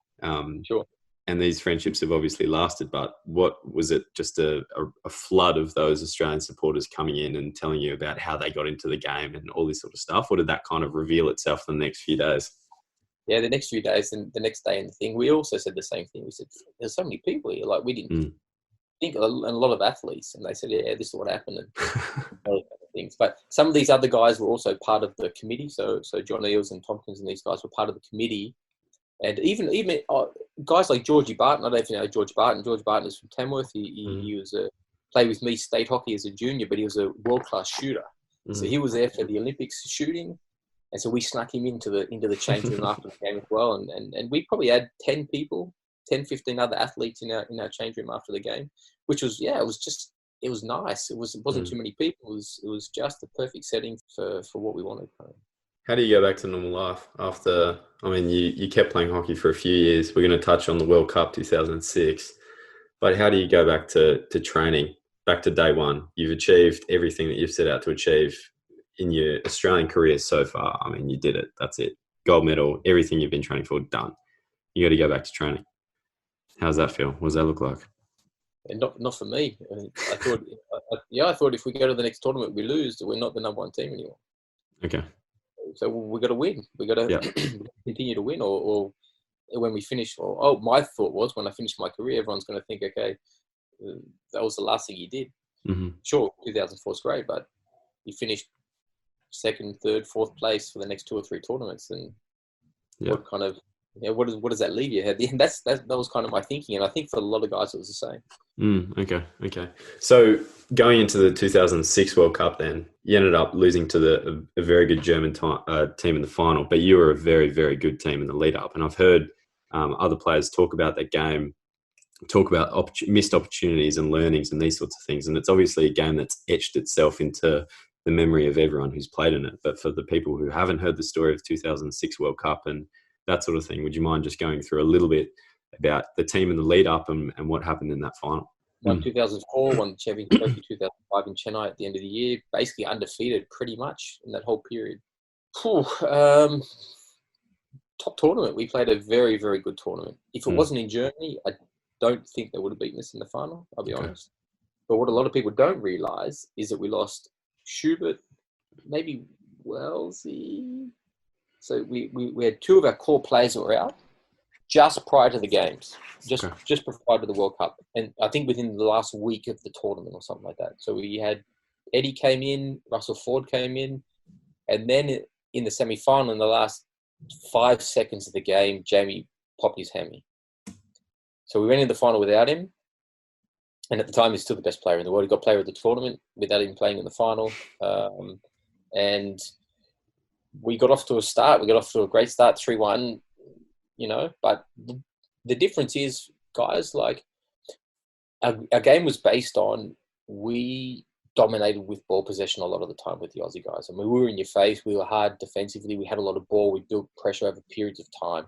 Sure. And these friendships have obviously lasted, but what was it, just a flood of those Australian supporters coming in and telling you about how they got into the game and all this sort of stuff? Or did that kind of reveal itself in the next few days? Yeah, the next few days and the next day and the thing, we also said the same thing. We said, there's so many people here. We didn't think, and a lot of athletes, and they said, yeah, this is what happened and all kind of things. But some of these other guys were also part of the committee. So John Eales and Tompkins and these guys were part of the committee. And even guys like Georgie Barton, I don't know if you know George Barton. George Barton is from Tamworth. He was played with me state hockey as a junior, but he was a world-class shooter. So he was there for the Olympics shooting. And so we snuck him into the change room after the game as well. And we probably had 10 people, 10, 15 other athletes in our change room after the game, which was, it was nice. It wasn't too many people. It was just the perfect setting for what we wanted. How do you go back to normal life after, you kept playing hockey for a few years. We're going to touch on the World Cup 2006, but how do you go back to training, back to day one? You've achieved everything that you've set out to achieve in your Australian career so far. You did it. That's it. Gold medal, everything you've been training for, done. You got to go back to training. How's that feel? What does that look like? And not for me. I thought if we go to the next tournament, we lose, that we're not the number one team anymore. Okay. So we got to win. We got to continue to win, or when we finish. My thought was when I finished my career, everyone's going to think, okay, that was the last thing you did. Mm-hmm. Sure, 2004 is great, but you finished second, third, fourth place for the next 2 or 3 tournaments, and what kind of what does that leave you? And that was kind of my thinking, and I think for a lot of guys it was the same. Okay. So going into the 2006 World Cup, then you ended up losing to a very good German team in the final, but you were a very, very good team in the lead up. And I've heard other players talk about that game, talk about missed opportunities and learnings and these sorts of things. And it's obviously a game that's etched itself into the memory of everyone who's played in it. But for the people who haven't heard the story of 2006 World Cup and that sort of thing, would you mind just going through a little bit about the team in the lead up and what happened in that final? Won 2004, won the Champions Trophy 2005 in Chennai at the end of the year, basically undefeated pretty much in that whole period. Top tournament. We played a very, very good tournament. If it wasn't in Germany, I don't think they would have beaten us in the final, I'll be honest. But what a lot of people don't realise is that we lost Schubert, maybe Wellesley. So we had two of our core players that were out just prior to the games, just prior to the World Cup. And I think within the last week of the tournament or something like that. So we had Eddie came in, Russell Ford came in, and then in the semi-final, in the last 5 seconds of the game, Jamie popped his hammy. So we went in the final without him. And at the time, he's still the best player in the world. He got player of the tournament without him playing in the final. And we got off to a start. We got off to a great start, 3-1, But the difference is, guys, like, our game was based on we dominated with ball possession a lot of the time with the Aussie guys. I mean, we were in your face. We were hard defensively. We had a lot of ball. We built pressure over periods of time.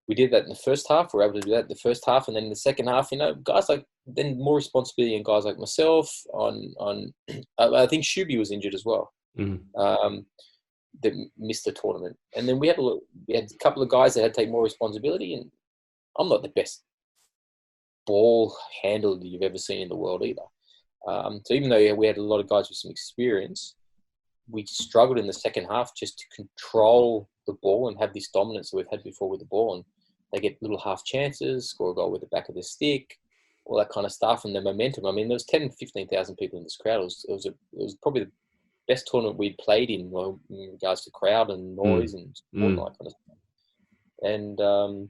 We did that in the first half. We were able to do that in the first half. And then in the second half, guys like, then more responsibility and guys like myself on I think Shuby was injured as well. That missed the tournament. And then we had a couple of guys that had to take more responsibility. And I'm not the best ball handler that you've ever seen in the world either. So even though we had a lot of guys with some experience, we struggled in the second half just to control the ball and have this dominance that we've had before with the ball. And they get little half chances, score a goal with the back of the stick, all that kind of stuff. And the momentum. I mean, there was 10,000, 15,000 people in this crowd. It was probably the best tournament we'd played in regards to crowd and noise and all that kind of stuff. And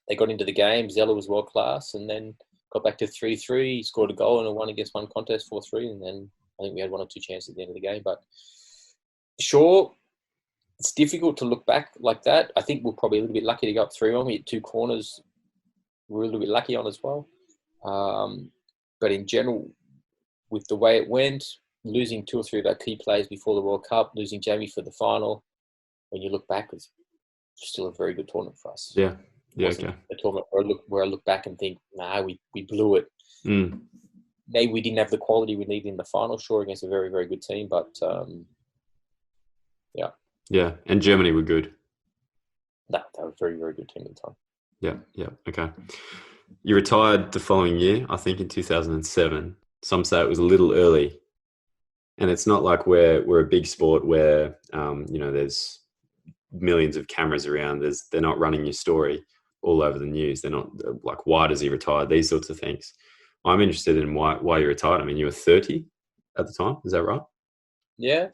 they got into the game. Zeller was world class, and then got back to 3-3, scored a goal and a 1-against-1 contest, 4-3, and then I think we had 1 or 2 chances at the end of the game. But sure, it's difficult to look back like that. I think we're probably a little bit lucky to go up 3-1. We hit 2 corners we're a little bit lucky on as well. But in general, with the way it went, losing 2 or 3 of our key players before the World Cup, losing Jamie for the final, when you look back, it's still a very good tournament for us. Yeah. Yeah, okay. A tournament where I look back and think, we blew it. Maybe we didn't have the quality we needed in the final, sure, against a very, very good team, but yeah. Yeah, and Germany were good. No, they were a very, very good team at the time. Yeah, okay. You retired the following year, I think in 2007. Some say it was a little early. And it's not like we're a big sport where, there's millions of cameras around. They're not running your story all over the news. They're not like, why does he retire? These sorts of things. I'm interested in why you retired. I mean, you were 30 at the time. Is that right? Yeah.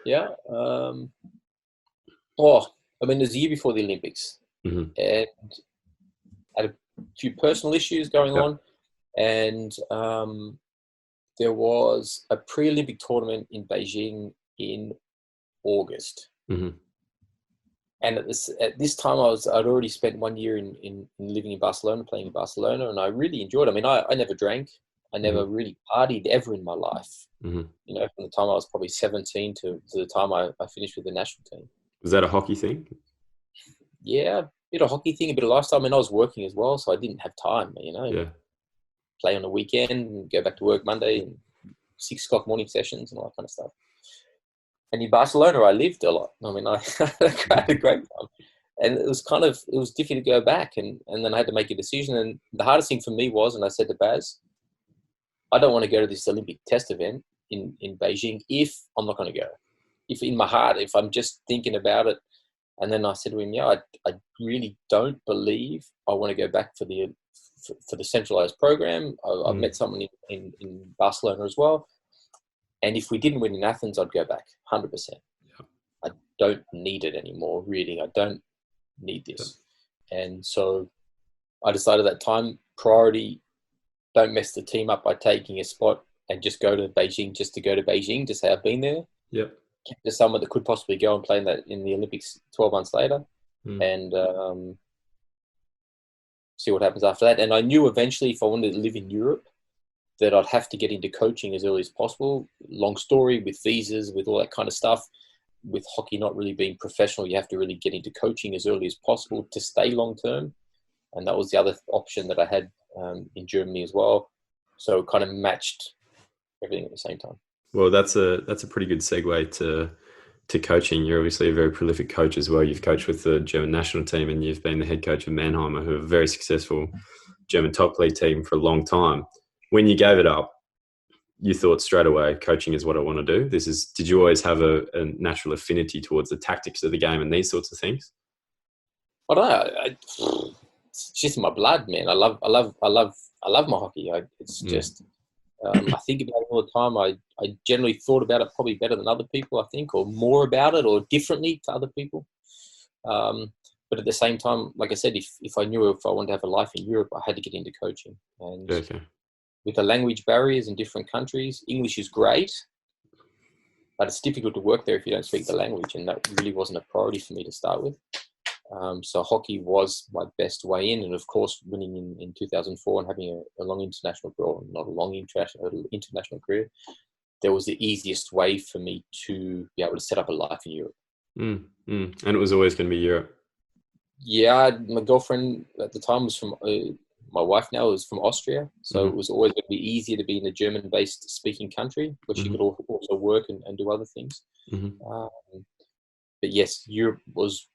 It was a year before the Olympics. And had a few personal issues going on. And there was a pre-Olympic tournament in Beijing in August. And at this time, I'd already spent 1 year in living in Barcelona, playing in Barcelona, and I really enjoyed it. I mean, I never drank. I never really partied ever in my life. From the time I was probably 17 to the time I finished with the national team. Was that a hockey thing? Yeah, a bit of hockey thing, a bit of lifestyle. I mean, I was working as well, so I didn't have time, Play on the weekend, go back to work Monday, and 6 o'clock morning sessions and all that kind of stuff. And in Barcelona, I lived a lot. I mean, I had a great time. And it was difficult to go back. And then I had to make a decision. And the hardest thing for me was, and I said to Baz, I don't want to go to this Olympic test event in Beijing if I'm not going to go. If in my heart, if I'm just thinking about it. And then I said to him, I really don't believe I want to go back for the centralized program. I've met someone in Barcelona as well. And if we didn't win in Athens, I'd go back 100%. Yeah. I don't need it anymore, really. I don't need this. Yeah. And so I decided at that time, priority, don't mess the team up by taking a spot and just go to Beijing, just to go to Beijing, to say I've been there. Yep. To someone that could possibly go and play in the Olympics 12 months later, and see what happens after that. And I knew eventually, if I wanted to live in Europe, that I'd have to get into coaching as early as possible. Long story, with visas, with all that kind of stuff. With hockey not really being professional, you have to really get into coaching as early as possible to stay long term. And that was the other option that I had in Germany as well. So it kind of matched everything at the same time. Well, that's a pretty good segue to coaching. You're obviously a very prolific coach as well. You've coached with the German national team, and you've been the head coach of Mannheimer, who are a very successful German top league team for a long time. When you gave it up, you thought straight away, coaching is what I want to do. Did you always have a natural affinity towards the tactics of the game and these sorts of things? I don't know. It's just in my blood, man. I love my hockey. It's just, I think about it all the time. I generally thought about it probably better than other people, I think, or more about it, or differently to other people. But at the same time, like I said, if I knew if I wanted to have a life in Europe, I had to get into coaching. And with the language barriers in different countries, English is great, but it's difficult to work there if you don't speak the language, and that really wasn't a priority for me to start with. So hockey was my best way in, and of course, winning in 2004 and having a long international career, not a long international career, that was the easiest way for me to be able to set up a life in Europe. And it was always going to be Europe. Yeah, my girlfriend at the time was from, my wife now is from Austria, so it was always going to be easier to be in a German-based speaking country, where she could also work and do other things. But yes, Europe was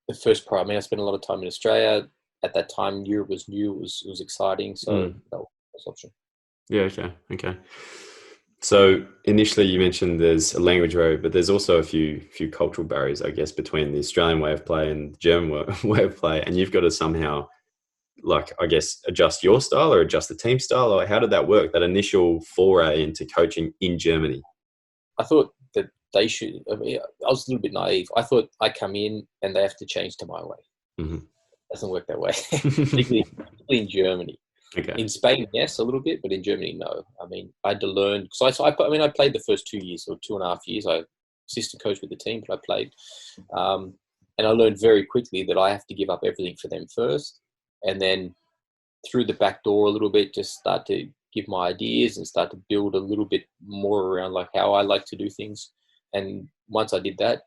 the first priority. I mean, I spent a lot of time in Australia. At that time, Europe was new, it was exciting, so that was the first option. Yeah, okay. So initially you mentioned there's a language barrier, but there's also a few cultural barriers, I guess, between the Australian way of play and the German way of play. And you've got to somehow, like, I guess, adjust your style or adjust the team style, or how did that work, that initial foray into coaching in Germany? I thought that they should, I mean, I was a little bit naive. I thought I come in and they have to change to my way. It doesn't work that way, particularly in Germany. Okay. In Spain, yes, a little bit, but in Germany, no. I mean, I had to learn, because I played the first 2 years or 2.5 years. I assistant coach with the team, but I played. And I learned very quickly that I have to give up everything for them first. And then through the back door a little bit, just start to give my ideas and start to build a little bit more around like how I like to do things. And once I did that,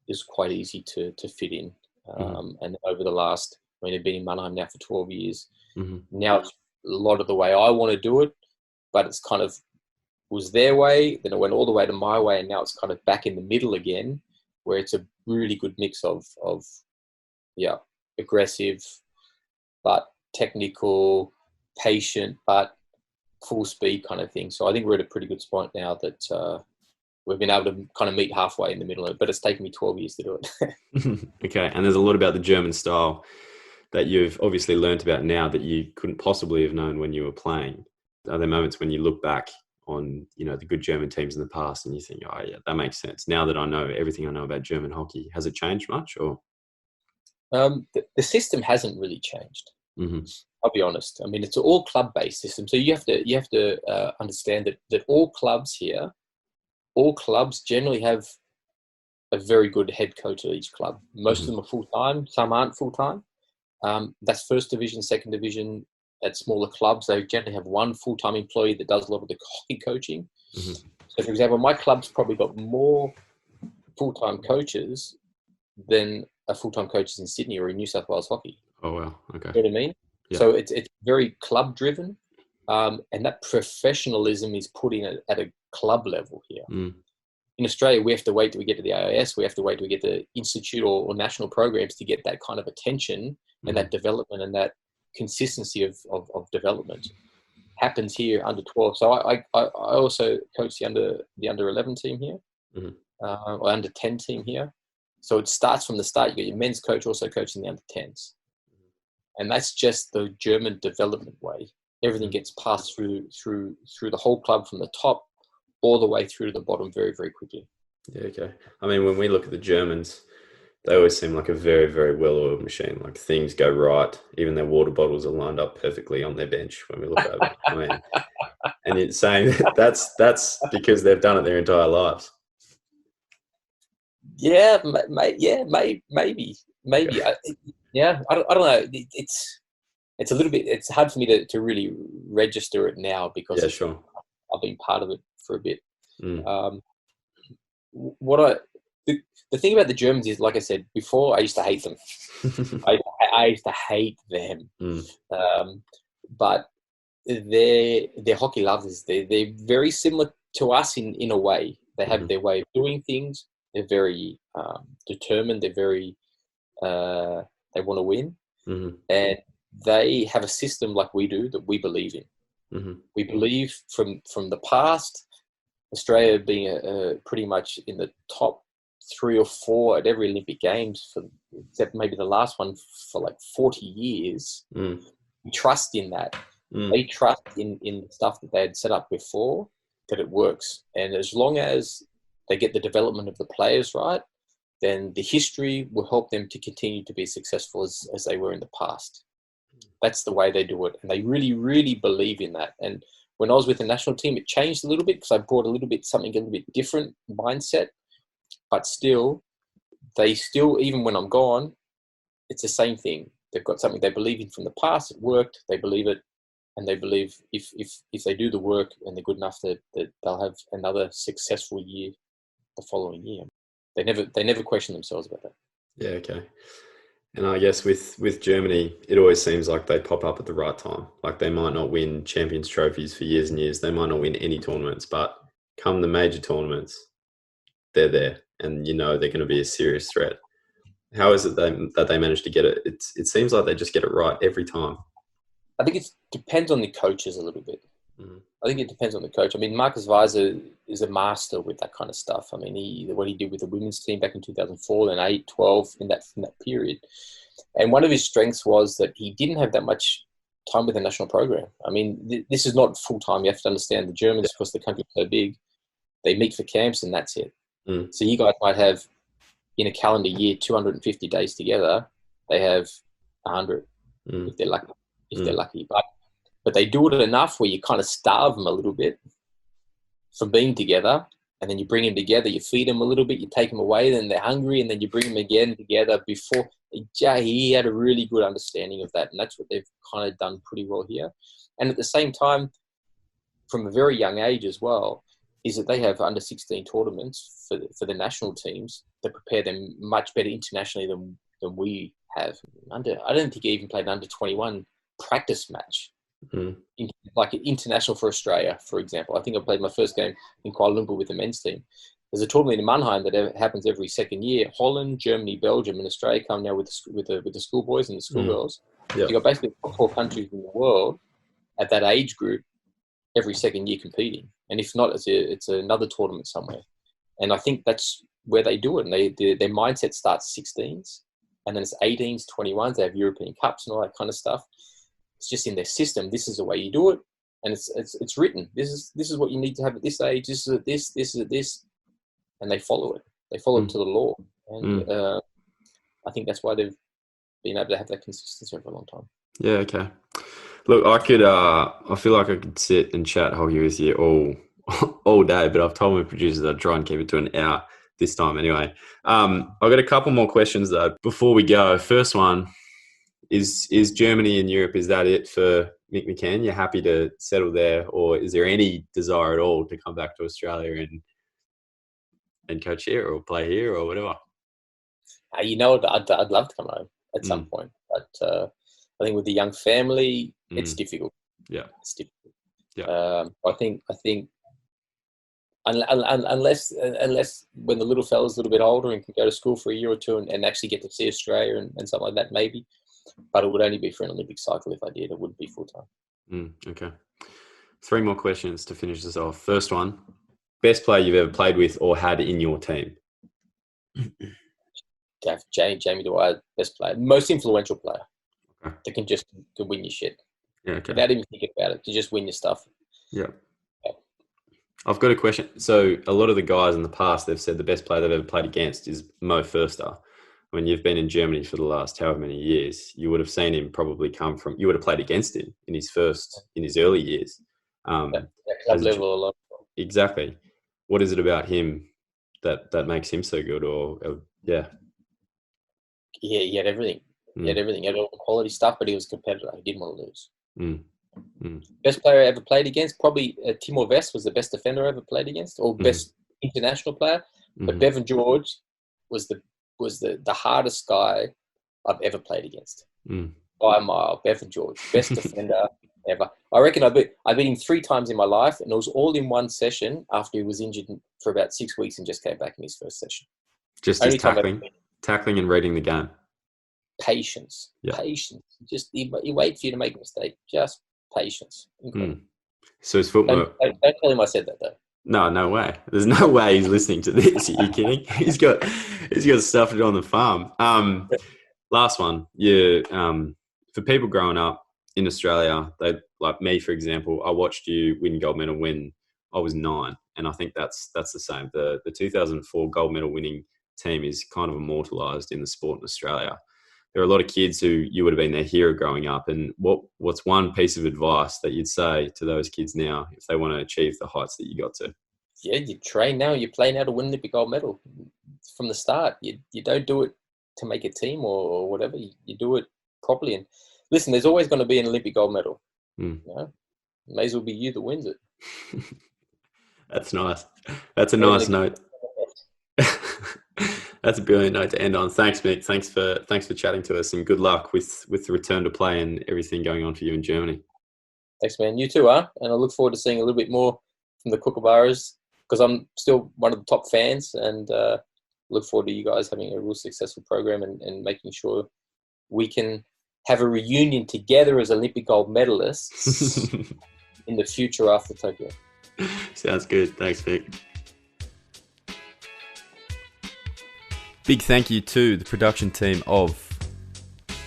it was quite easy to fit in. And over the last, I mean, I've been in Mannheim now for 12 years. Now it's a lot of the way I want to do it, but it's kind of was their way, then it went all the way to my way, and now it's kind of back in the middle again, where it's a really good mix of aggressive, but technical, patient, but full speed kind of thing. So I think we're at a pretty good spot now that we've been able to kind of meet halfway in the middle of it, but it's taken me 12 years to do it. Okay, and there's a lot about the German style that you've obviously learnt about now that you couldn't possibly have known when you were playing. Are there moments when you look back on, the good German teams in the past and you think, oh yeah, that makes sense. Now that I know everything I know about German hockey, has it changed much? Or the system hasn't really changed. I'll be honest. I mean, it's an all club-based system. So you have to understand that all clubs here, all clubs generally have a very good head coach at each club. Most of them are full-time. Some aren't full-time. That's first division, second division. At smaller clubs, they generally have one full-time employee that does a lot of the hockey coaching. So, for example, my club's probably got more full-time coaches than a full-time coaches in Sydney or in New South Wales hockey. Oh, wow. Okay. You know what I mean? Yeah. So it's very club-driven, and that professionalism is put in at a club level here. In Australia, we have to wait till we get to the AIS. We have to wait till we get to institute or national programs to get that kind of attention and that development and that consistency of development happens here under 12. So I also coach the under 11 team here, or under 10 team here. So it starts from the start. You get your men's coach also coaching the under 10s, and that's just the German development way. Everything gets passed through the whole club from the top all the way through to the bottom very, very quickly. Yeah, okay. I mean, when we look at the Germans, They always seem like a very, very well-oiled machine. Like things go right. Even their water bottles are lined up perfectly on their bench when we look over. I mean, and you're saying that that's because they've done it their entire lives. Yeah, maybe. I don't know. It's a little bit. It's hard for me to really register it now because Yeah, sure. I've been part of it for a bit. Mm. What the thing about the Germans is, like I said before, I used to hate them. I used to hate them. But their hockey lovers, they're very similar to us in a way. They have their way of doing things. They're very determined. They're very they want to win, and they have a system like we do that we believe in. We believe from the past, Australia being pretty much in the top 3 or 4 at every Olympic Games, except maybe the last one for like 40 years. We trust in that. They trust in the stuff that they had set up before, that it works. And as long as they get the development of the players right, then the history will help them to continue to be successful as they were in the past. That's the way they do it. And they really, really believe in that. And when I was with the national team, it changed a little bit because I brought something a little bit different mindset. But still, even when I'm gone, it's the same thing. They've got something they believe in from the past. It worked. They believe it. And they believe if they do the work and they're good enough, that they'll have another successful year the following year. They never question themselves about that. Yeah, okay. And I guess with Germany, it always seems like they pop up at the right time. Like they might not win Champions trophies for years and years. They might not win any tournaments, but come the major tournaments, they're there, and they're going to be a serious threat. How is it that they manage to get it? It seems like they just get it right every time. I think it depends on the coaches a little bit. I think it depends on the coach. I mean, Marcus Weiser is a master with that kind of stuff. I mean, what he did with the women's team back in 2004 and 8, 12 in that period. And one of his strengths was that he didn't have that much time with the national program. I mean, this is not full time. You have to understand the Germans, because the country's so big, they meet for camps and that's it. So you guys might have, in a calendar year, 250 days together. They have 100 if they're lucky. But they do it enough where you kind of starve them a little bit from being together, and then you bring them together, you feed them a little bit, you take them away, then they're hungry, and then you bring them again together before. He had a really good understanding of that, and that's what they've kind of done pretty well here. And at the same time, from a very young age as well, is that they have under 16 tournaments for the national teams that prepare them much better internationally than we have. I don't think he even played an under 21 practice match. Like international for Australia, for example. I think I played my first game in Kuala Lumpur with the men's team. There's a tournament in Mannheim that happens every second year. Holland, Germany, Belgium, and Australia come now with the schoolboys and the schoolgirls. So you've got basically 4 countries in the world at that age group every second year competing. And if not, it's another tournament somewhere. And I think that's where they do it. And their mindset starts 16s, and then it's 18s, 21s. They have European Cups and all that kind of stuff. It's just in their system. This is the way you do it, and it's written. This is what you need to have at this age. This is at this. This is at this, and they follow it. They follow it to the law, and I think that's why they've been able to have that consistency for a long time. Yeah. Okay. Look, I feel like I could sit and chat hockey with you all day, but I've told my producers I'd try and keep it to an hour this time anyway. I've got a couple more questions though before we go. First one. Is Germany and Europe, is that it for Mick McCann? You're happy to settle there, or is there any desire at all to come back to Australia and coach here or play here or whatever? I'd love to come home at some point, but I think with the young family, it's difficult. Yeah, it's difficult. Yeah, I think unless when the little fella's a little bit older and can go to school for a year or two and actually get to see Australia and something like that, maybe. But it would only be for an Olympic cycle if I did. It wouldn't be full time. Okay. 3 more questions to finish this off. First one, best player you've ever played with or had in your team? Jamie Dwyer, best player. Most influential player. Okay. That can win your shit. Yeah, okay. Without even thinking about it, to just win your stuff. Yeah. I've got a question. So a lot of the guys in the past, they've said the best player they've ever played against is Mo Furster. when you've been in Germany for the last however many years, you would have seen him probably come from. You would have played against him in his early years. Club level a lot. Exactly. What is it about him that makes him so good? Yeah. Yeah, he had everything. He had everything. He had all the quality stuff, but he was a competitor. He didn't want to lose. Best player I ever played against, probably Timor Vest was the best defender I ever played against, or best international player. But Bevan George was the hardest guy I've ever played against. By a mile, Bevan George, best defender ever. I reckon I beat him 3 times in my life, and it was all in one session after he was injured for about 6 weeks and just came back in his first session. Just his tackling and reading the game. Patience. Just he wait for you to make a mistake. Just patience. Incredible. So his football. Don't tell him I said that though. No way. There's no way he's listening to this. Are you kidding? He's got stuff to do on the farm. Last one. Yeah. For people growing up in Australia, they like me, for example. I watched you win gold medal when I was 9, and I think that's the same. The 2004 gold medal winning team is kind of immortalised in the sport in Australia. There are a lot of kids who you would have been their hero growing up. And what's one piece of advice that you'd say to those kids now if they want to achieve the heights that you got to? Yeah, you train now. You play now to win the Olympic gold medal from the start. You don't do it to make a team or whatever. You do it properly. And listen, there's always going to be an Olympic gold medal. You know? It may as well be you that wins it. That's nice. That's a nice note. That's a brilliant note to end on. Thanks, Mick. Thanks for chatting to us, and good luck with the return to play and everything going on for you in Germany. Thanks, man. You too, huh? And I look forward to seeing a little bit more from the Kookaburras because I'm still one of the top fans, and look forward to you guys having a real successful program and making sure we can have a reunion together as Olympic gold medalists in the future after Tokyo. Sounds good. Thanks, Mick. Big thank you to the production team of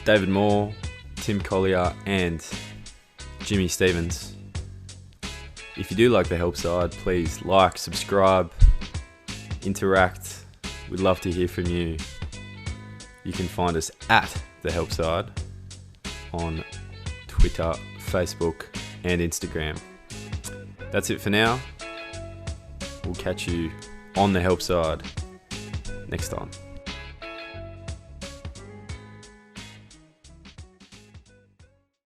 David Moore, Tim Collier and Jimmy Stevens. If you do like The Help Side, please like, subscribe, interact. We'd love to hear from you. You can find us at The Help Side on Twitter, Facebook and Instagram. That's it for now. We'll catch you on The Help Side next time.